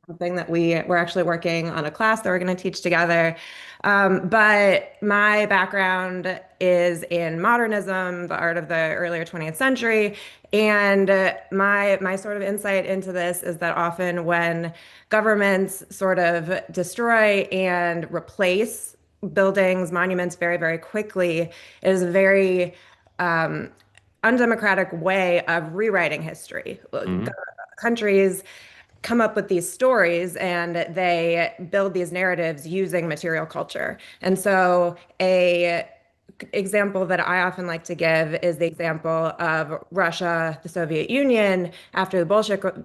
Something that we're actually working on a class that we're going to teach together. But my background is in modernism, the art of the earlier 20th century. And my sort of insight into this is that often when governments sort of destroy and replace buildings, monuments very, very quickly, it is a very undemocratic way of rewriting history. Mm-hmm. Countries come up with these stories and they build these narratives using material culture. And so a example that I often like to give is the example of Russia, the Soviet Union. After the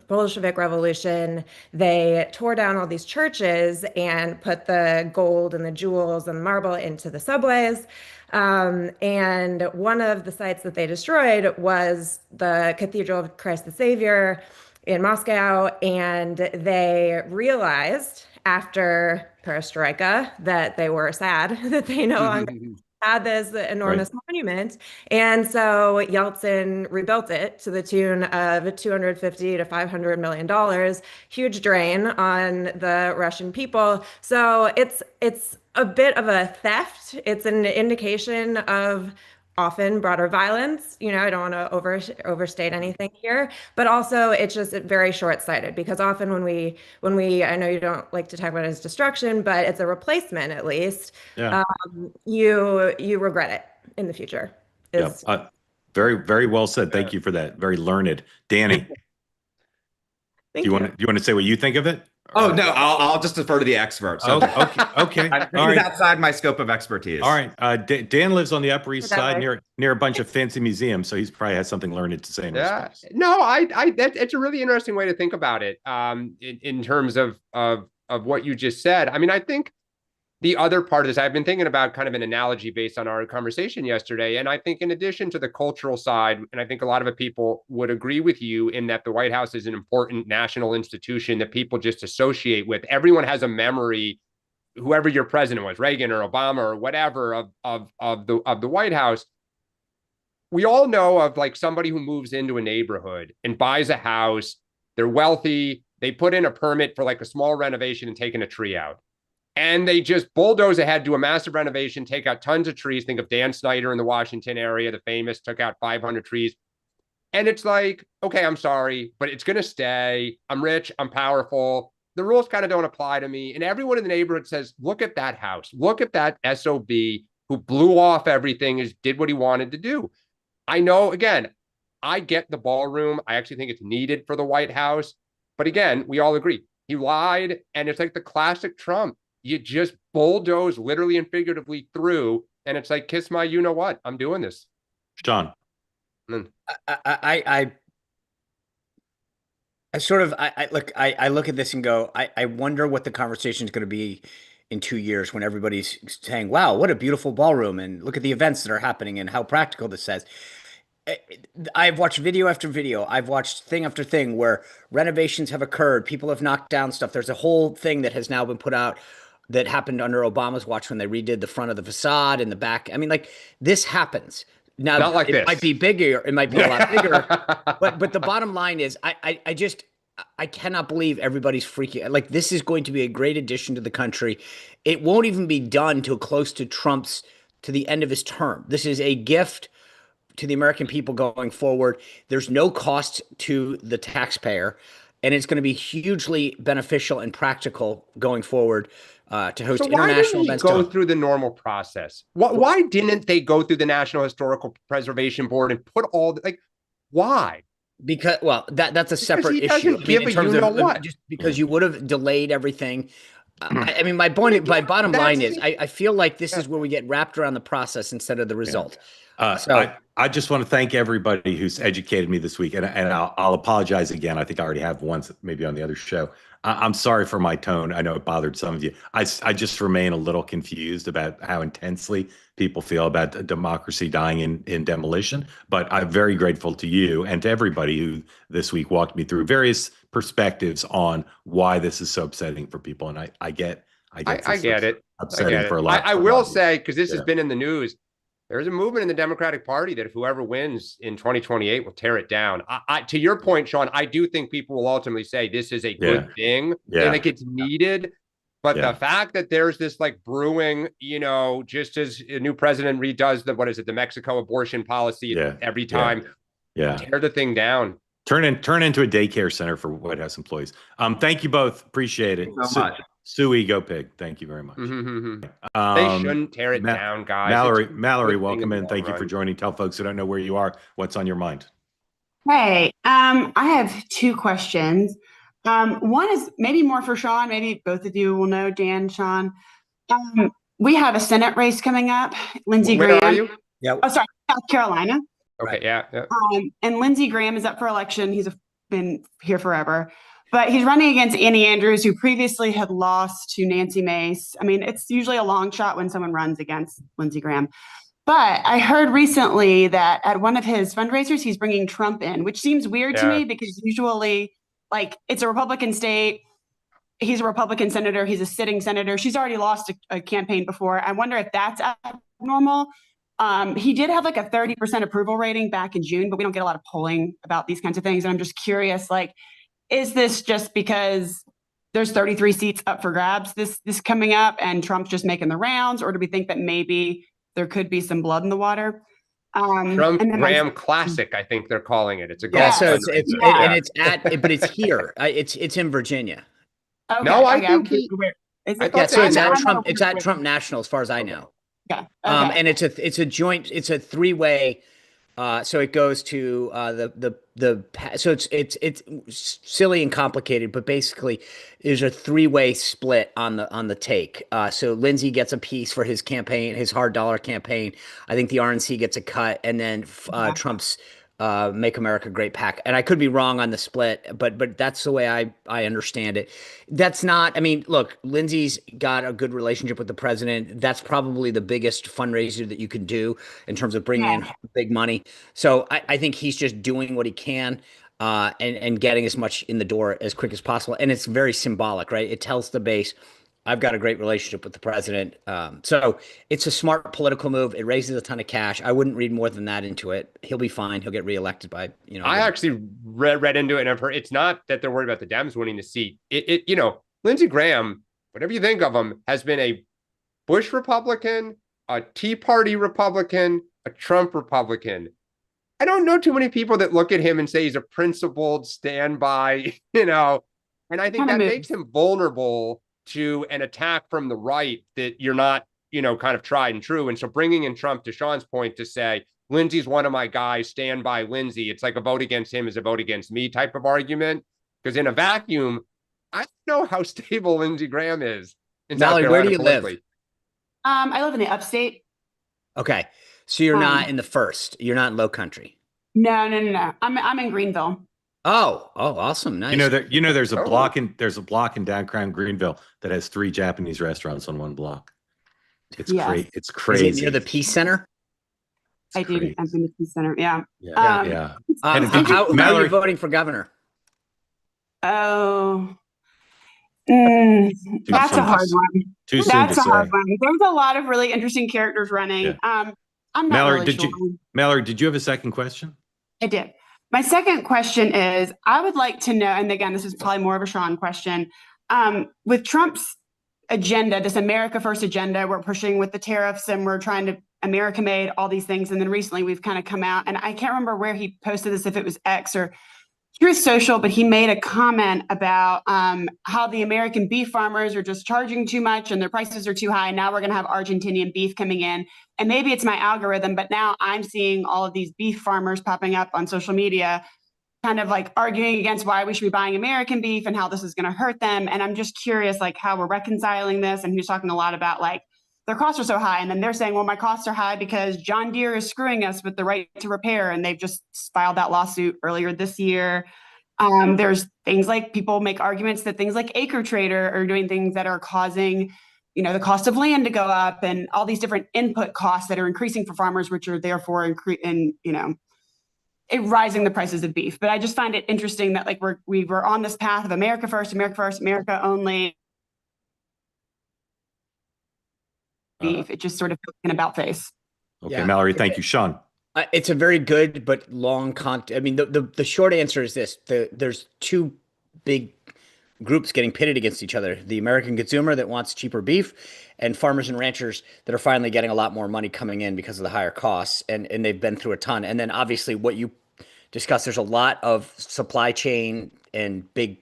Bolshevik Revolution, they tore down all these churches and put the gold and the jewels and marble into the subways. And one of the sites that they destroyed was the Cathedral of Christ the Savior in Moscow. And they realized after Perestroika that they were sad that they no longer had this enormous monument. And so Yeltsin rebuilt it to the tune of $250 to $500 million, huge drain on the Russian people. So it's a bit of a theft. It's an indication of often broader violence. I don't want to overstate anything here, but also it's just very short-sighted, because often when we I know you don't like to talk about it as destruction, but it's a replacement at least. Yeah. You regret it in the future. Very, very well said. Thank you for that. Very learned. Danny, do you want to say what you think of it? Oh, no, I'll just defer to the expert. So okay. This is outside my scope of expertise. All right. Dan lives on the Upper East Side near a bunch of fancy museums, so he's probably has something learned to say in response. No, it's a really interesting way to think about it. In terms of what you just said. I mean, I think the other part of this, I've been thinking about kind of an analogy based on our conversation yesterday. And I think in addition to the cultural side, and I think a lot of people would agree with you in that the White House is an important national institution that people just associate with. Everyone has a memory, whoever your president was, Reagan or Obama or whatever, of the White House. We all know of like somebody who moves into a neighborhood and buys a house. They're wealthy. They put in a permit for like a small renovation and taking a tree out. And they just bulldoze ahead, do a massive renovation, take out tons of trees. Think of Dan Snyder in the Washington area, the famous, took out 500 trees. And it's like, okay, I'm sorry, but it's going to stay. I'm rich. I'm powerful. The rules kind of don't apply to me. And everyone in the neighborhood says, look at that house. Look at that SOB who blew off everything, did what he wanted to do. I know, again, I get the ballroom. I actually think it's needed for the White House. But again, we all agree. He lied. And it's like the classic Trump. You just bulldoze literally and figuratively through, and it's like, kiss my you-know-what. I'm doing this. Sean. I look at this and go, I wonder what the conversation is going to be in 2 years when everybody's saying, wow, what a beautiful ballroom, and look at the events that are happening and how practical this is. I've watched video after video. I've watched thing after thing where renovations have occurred. People have knocked down stuff. There's a whole thing that has now been put out that happened under Obama's watch when they redid the front of the facade and the back. I mean, like, this happens. Now, not like it this. Might be bigger. It might be a lot bigger. But the bottom line is, I cannot believe everybody's freaking. Like, this is going to be a great addition to the country. It won't even be done till close to the end of his term. This is a gift to the American people going forward. There's no cost to the taxpayer, and it's going to be hugely beneficial and practical going forward to host international events. Why didn't we go through the normal process? Why didn't they go through the National Historical Preservation Board and put why? Because, well, that's a separate issue. Just because you would have delayed everything. I mean, my bottom line is, I feel like this is where we get wrapped around the process instead of the result. I just want to thank everybody who's educated me this week, and I'll apologize again. I think I already have once, maybe on the other show. I'm sorry for my tone. I know it bothered some of you. I just remain a little confused about how intensely people feel about democracy dying in demolition. But I'm very grateful to you and to everybody who this week walked me through various perspectives on why this is so upsetting for people. And I get it. Upsetting for a lot. I will say, because this has been in the news, there's a movement in the Democratic Party that if whoever wins in 2028 will tear it down. To your point, Sean, I do think people will ultimately say this is a good thing. I think it's needed. But the fact that there's this like brewing, just as a new president redoes the Mexico abortion policy every time, tear the thing down. Turn into a daycare center for White House employees. Thank you both. Appreciate it. Thanks so much. Suey, go pig. Thank you very much. They shouldn't tear it down, guys. Mallory, welcome in. Thank you for joining. Tell folks who don't know where you are, what's on your mind. Hey, I have two questions. One is maybe more for Sean. Maybe both of you will know, Dan, Sean. we have a Senate race coming up. Lindsey Where Graham. are you? Yeah. Oh, sorry, South Carolina. Okay, yeah. And Lindsey Graham is up for election. He's been here forever. But he's running against Annie Andrews, who previously had lost to Nancy Mace. I mean, it's usually a long shot when someone runs against Lindsey Graham. But I heard recently that at one of his fundraisers, he's bringing Trump in, which seems weird to me because usually, like, it's a Republican state. He's a Republican senator. He's a sitting senator. She's already lost a campaign before. I wonder if that's abnormal. He did have like a 30% approval rating back in June, but we don't get a lot of polling about these kinds of things. And I'm just curious, like, is this just because there's 33 seats up for grabs this coming up and Trump's just making the rounds, or do we think that maybe there could be some blood in the water? Trump Graham Classic, I think they're calling it. It's a golf. Yeah, so but it's here. It's in Virginia. Okay, no, I think it's at Trump National, as far as I know. Okay. And it's a three-way. So it goes to so it's silly and complicated, but basically there's a three-way split on the take. So Lindsey gets a piece for his campaign, his hard dollar campaign. I think the RNC gets a cut, and then Trump's Make America Great PAC. And I could be wrong on the split, but that's the way I understand it. That's not, I mean, look, Lindsey's got a good relationship with the president. That's probably the biggest fundraiser that you can do in terms of bringing in big money. So I think he's just doing what he can and getting as much in the door as quick as possible. And it's very symbolic, right? It tells the base, I've got a great relationship with the president. So it's a smart political move. It raises a ton of cash. I wouldn't read more than that into it. He'll be fine. He'll get reelected by, I actually read into it, and I've heard it's not that they're worried about the Dems winning the seat. Lindsey Graham, whatever you think of him, has been a Bush Republican, a Tea Party Republican, a Trump Republican. I don't know too many people that look at him and say he's a principled standby, and I think that makes him vulnerable to an attack from the right that you're not, kind of tried and true. And so bringing in Trump, to Sean's point, to say, Lindsey's one of my guys, stand by Lindsey. It's like a vote against him is a vote against me type of argument. Because in a vacuum, I don't know how stable Lindsey Graham is. Mallory, where do you live? I live in the upstate. Okay. So you're not in the first. You're not in Low Country. No. I'm in Greenville. Oh, awesome. Nice. There's a block in downtown Greenville that has 3 Japanese restaurants on one block. It's crazy. It's crazy. Is it near the Peace Center? I'm in the Peace Center. Yeah. Yeah. How are you voting for governor? Oh, that's a hard one. That's a hard one. There's a lot of really interesting characters running. Yeah. I'm not Mallory, really sure. Mallory, did you have a second question? I did. My second question is, I would like to know, and again, this is probably more of a Sean question, with Trump's agenda, this America First agenda, we're pushing with the tariffs and we're trying to America made all these things. And then recently we've kind of come out, and I can't remember where he posted this, if it was X or Truth Social, but he made a comment about how the American beef farmers are just charging too much and their prices are too high. Now we're going to have Argentinian beef coming in. And maybe it's my algorithm, but now I'm seeing all of these beef farmers popping up on social media, kind of like arguing against why we should be buying American beef and how this is going to hurt them. And I'm just curious, like, how we're reconciling this. And he was talking a lot about, like, their costs are so high. And then they're saying, well, my costs are high because John Deere is screwing us with the right to repair. And they've just filed that lawsuit earlier this year. There's things like, people make arguments that things like Acre Trader are doing things that are causing, the cost of land to go up, and all these different input costs that are increasing for farmers, which are therefore rising the prices of beef. But I just find it interesting that, like, we were on this path of America First, America only. Beef. It just sort of feels like an about face. Okay, yeah. Mallory, thank you. Sean. It's a very good but long I mean, the short answer is this: there's 2 big groups getting pitted against each other: the American consumer that wants cheaper beef, and farmers and ranchers that are finally getting a lot more money coming in because of the higher costs, and they've been through a ton. And then obviously what you discussed, there's a lot of supply chain and big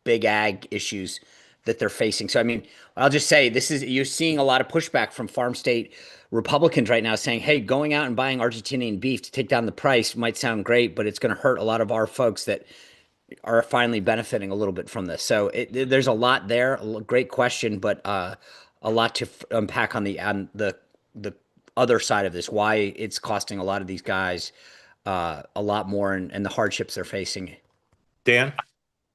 ag issues that they're facing. So, I mean, I'll just say you're seeing a lot of pushback from farm state Republicans right now saying, hey, going out and buying Argentinian beef to take down the price might sound great, but it's going to hurt a lot of our folks that are finally benefiting a little bit from this. So there's a lot there. Great question, but a lot to unpack on the other side of this, why it's costing a lot of these guys a lot more and the hardships they're facing. Dan?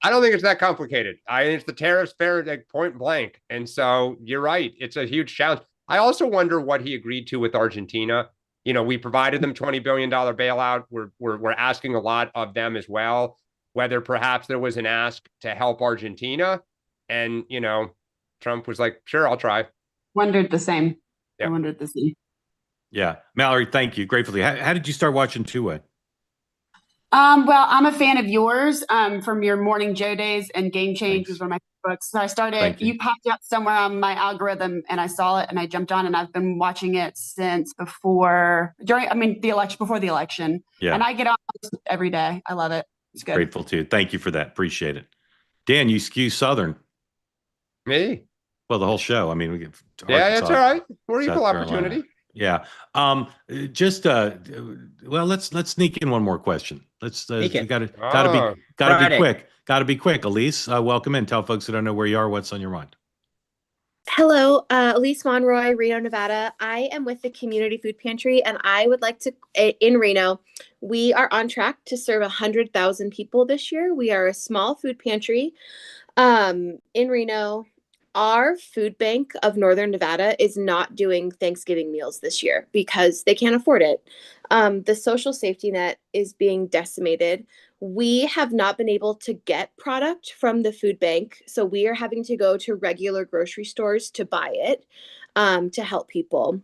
I don't think it's that complicated. It's the tariffs fair, like point blank. And so you're right. It's a huge challenge. I also wonder what he agreed to with Argentina. We provided them $20 billion bailout. We're asking a lot of them as well, whether perhaps there was an ask to help Argentina. And, Trump was like, sure, I'll try. Wondered the same. Yep. I wondered the same. Yeah. Mallory, thank you. Gratefully. How did you start watching Two-Way? Well, I'm a fan of yours from your Morning Joe days, and Game Change was one of my books. So I started, you popped up somewhere on my algorithm and I saw it and I jumped on, and I've been watching it since before the election. Yeah. And I get on every day. I love it. It's good. Grateful too. Thank you for that. Appreciate it. Dan, you skew Southern. Me? Well, the whole show. I mean, we get that's all right. We're South equal Carolina. opportunity. Yeah. Let's sneak in one more question. Let's gotta be quick. Gotta be quick. Elise, welcome in. Tell folks that don't know where you are, what's on your mind. Hello, Elise Monroy, Reno, Nevada. I am with the Community Food Pantry, and I would like to, in Reno, we are on track to serve 100,000 people this year. We are a small food pantry in Reno. Our food bank of Northern Nevada is not doing Thanksgiving meals this year because they can't afford it. The social safety net is being decimated. We have not been able to get product from the food bank, so we are having to go to regular grocery stores to buy it to help people.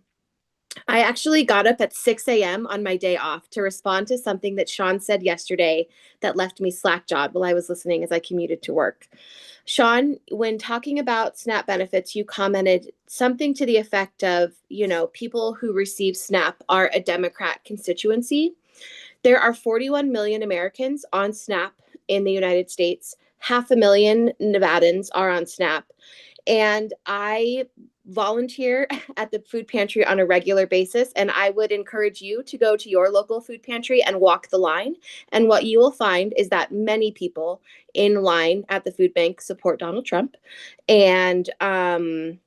I actually got up at 6 a.m. on my day off to respond to something that Sean said yesterday that left me slack-jawed while I was listening as I commuted to work. Sean, when talking about SNAP benefits, you commented something to the effect of, people who receive SNAP are a Democrat constituency. There are 41 million Americans on SNAP in the United States. 500,000 Nevadans are on SNAP. And I volunteer at the food pantry on a regular basis, and I would encourage you to go to your local food pantry and walk the line. And what you will find is that many people in line at the food bank support Donald Trump. And, but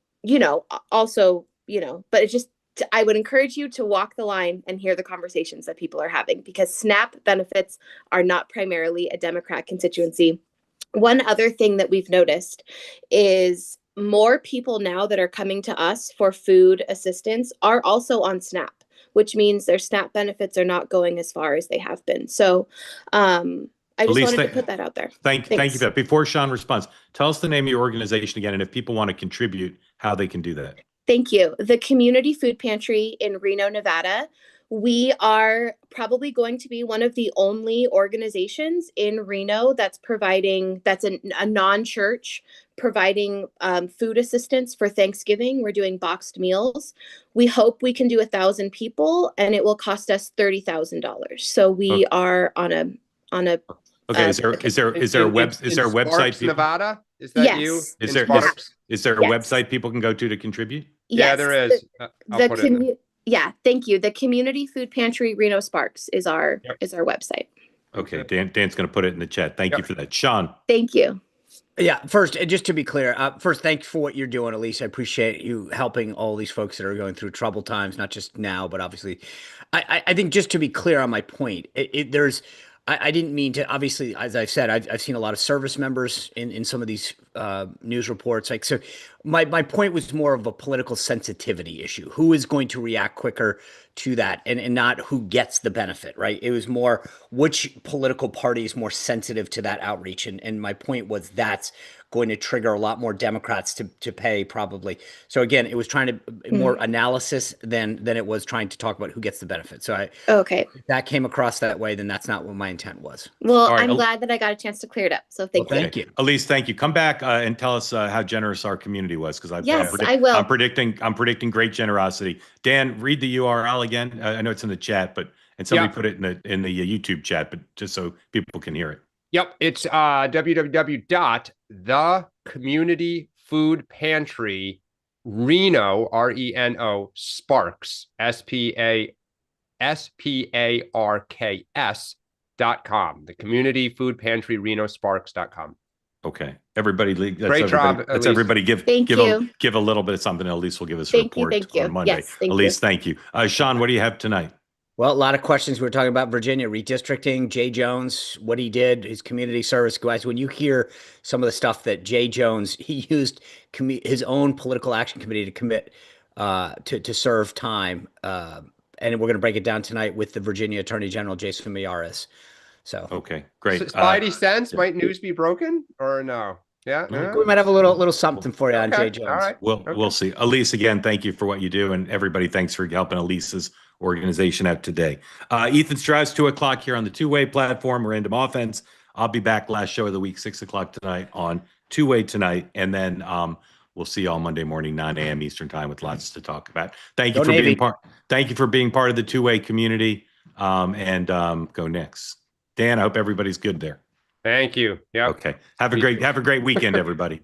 it's just, I would encourage you to walk the line and hear the conversations that people are having, because SNAP benefits are not primarily a Democrat constituency. One other thing that we've noticed is more people now that are coming to us for food assistance are also on SNAP, which means their SNAP benefits are not going as far as they have been. So I just wanted to put that out there. Thank you for that. Before Sean responds, tell us the name of your organization again, and if people want to contribute, how they can do that. Thank you. The Community Food Pantry in Reno, Nevada. We are probably going to be one of the only organizations in Reno that's a non-church providing food assistance for Thanksgiving. We're doing boxed meals. We hope we can do 1,000 people, and it will cost us $30,000. So we are on a. Okay. Is there a website? Sparks, Nevada? Is that yes. you? Is there a website people can go to contribute? Yeah, there is. I'll put it in. Yeah, thank you. The Community Food Pantry Reno Sparks is our website. Okay, Dan's going to put it in the chat. Thank you for that. Sean. Thank you. Yeah, first, just to be clear, thanks for what you're doing, Elise. I appreciate you helping all these folks that are going through troubled times, not just now, but obviously. I think just to be clear on my point, I didn't mean to, obviously, as I've said, I've seen a lot of service members in some of these news reports. So my point was more of a political sensitivity issue. Who is going to react quicker to that, and not who gets the benefit, right? It was more which political party is more sensitive to that outreach. And my point was that's going to trigger a lot more Democrats to pay probably. So again, it was trying to more analysis than it was trying to talk about who gets the benefit. So that came across that way, then that's not what my intent was. Well, right, I'm glad that I got a chance to clear it up. So thank you. Elise, thank you. Come back and tell us how generous our community was, because I will. I'm predicting great generosity. Dan, read the URL again. I know it's in the chat, and somebody put it in the YouTube chat, but just so people can hear it. Yep, it's www.thecommunityfoodpantry Reno Reno Sparks SPARKS.com. The Community Food Pantry Reno Sparks.com. Okay, everybody, that's Great everybody. job, That's Elise. everybody. Give Thank give you. give a little bit of something. Elise will give us a Thank you, report thank you. on Monday. Yes, thank Elise, you. thank you. Sean, what do you have tonight? Well, a lot of questions. We were talking about Virginia redistricting, Jay Jones, what he did, his community service. Guys, when you hear some of the stuff that Jay Jones, he used his own political action committee to commit to serve time. And we're going to break it down tonight with the Virginia Attorney General, Jason Miyares. So, okay, great. Spidey sense, yeah. might news be broken or no? Yeah, we might have a little something for you on Jay Jones. All right. We'll see. Elise, again, thank you for what you do, and everybody, thanks for helping Elise's organization out today. Ethan Strauss, 2:00 here on the Two-Way platform, Random Offense. I'll be back last show of the week, 6:00 tonight on Two-Way tonight, and then we'll see you all Monday morning, 9 a.m. Eastern time, with lots to talk about. Thank you for being part. Thank you for being part of the Two-Way community, and go Knicks. Dan, I hope everybody's good there. Thank you. Yeah. Okay. Have a great weekend, everybody.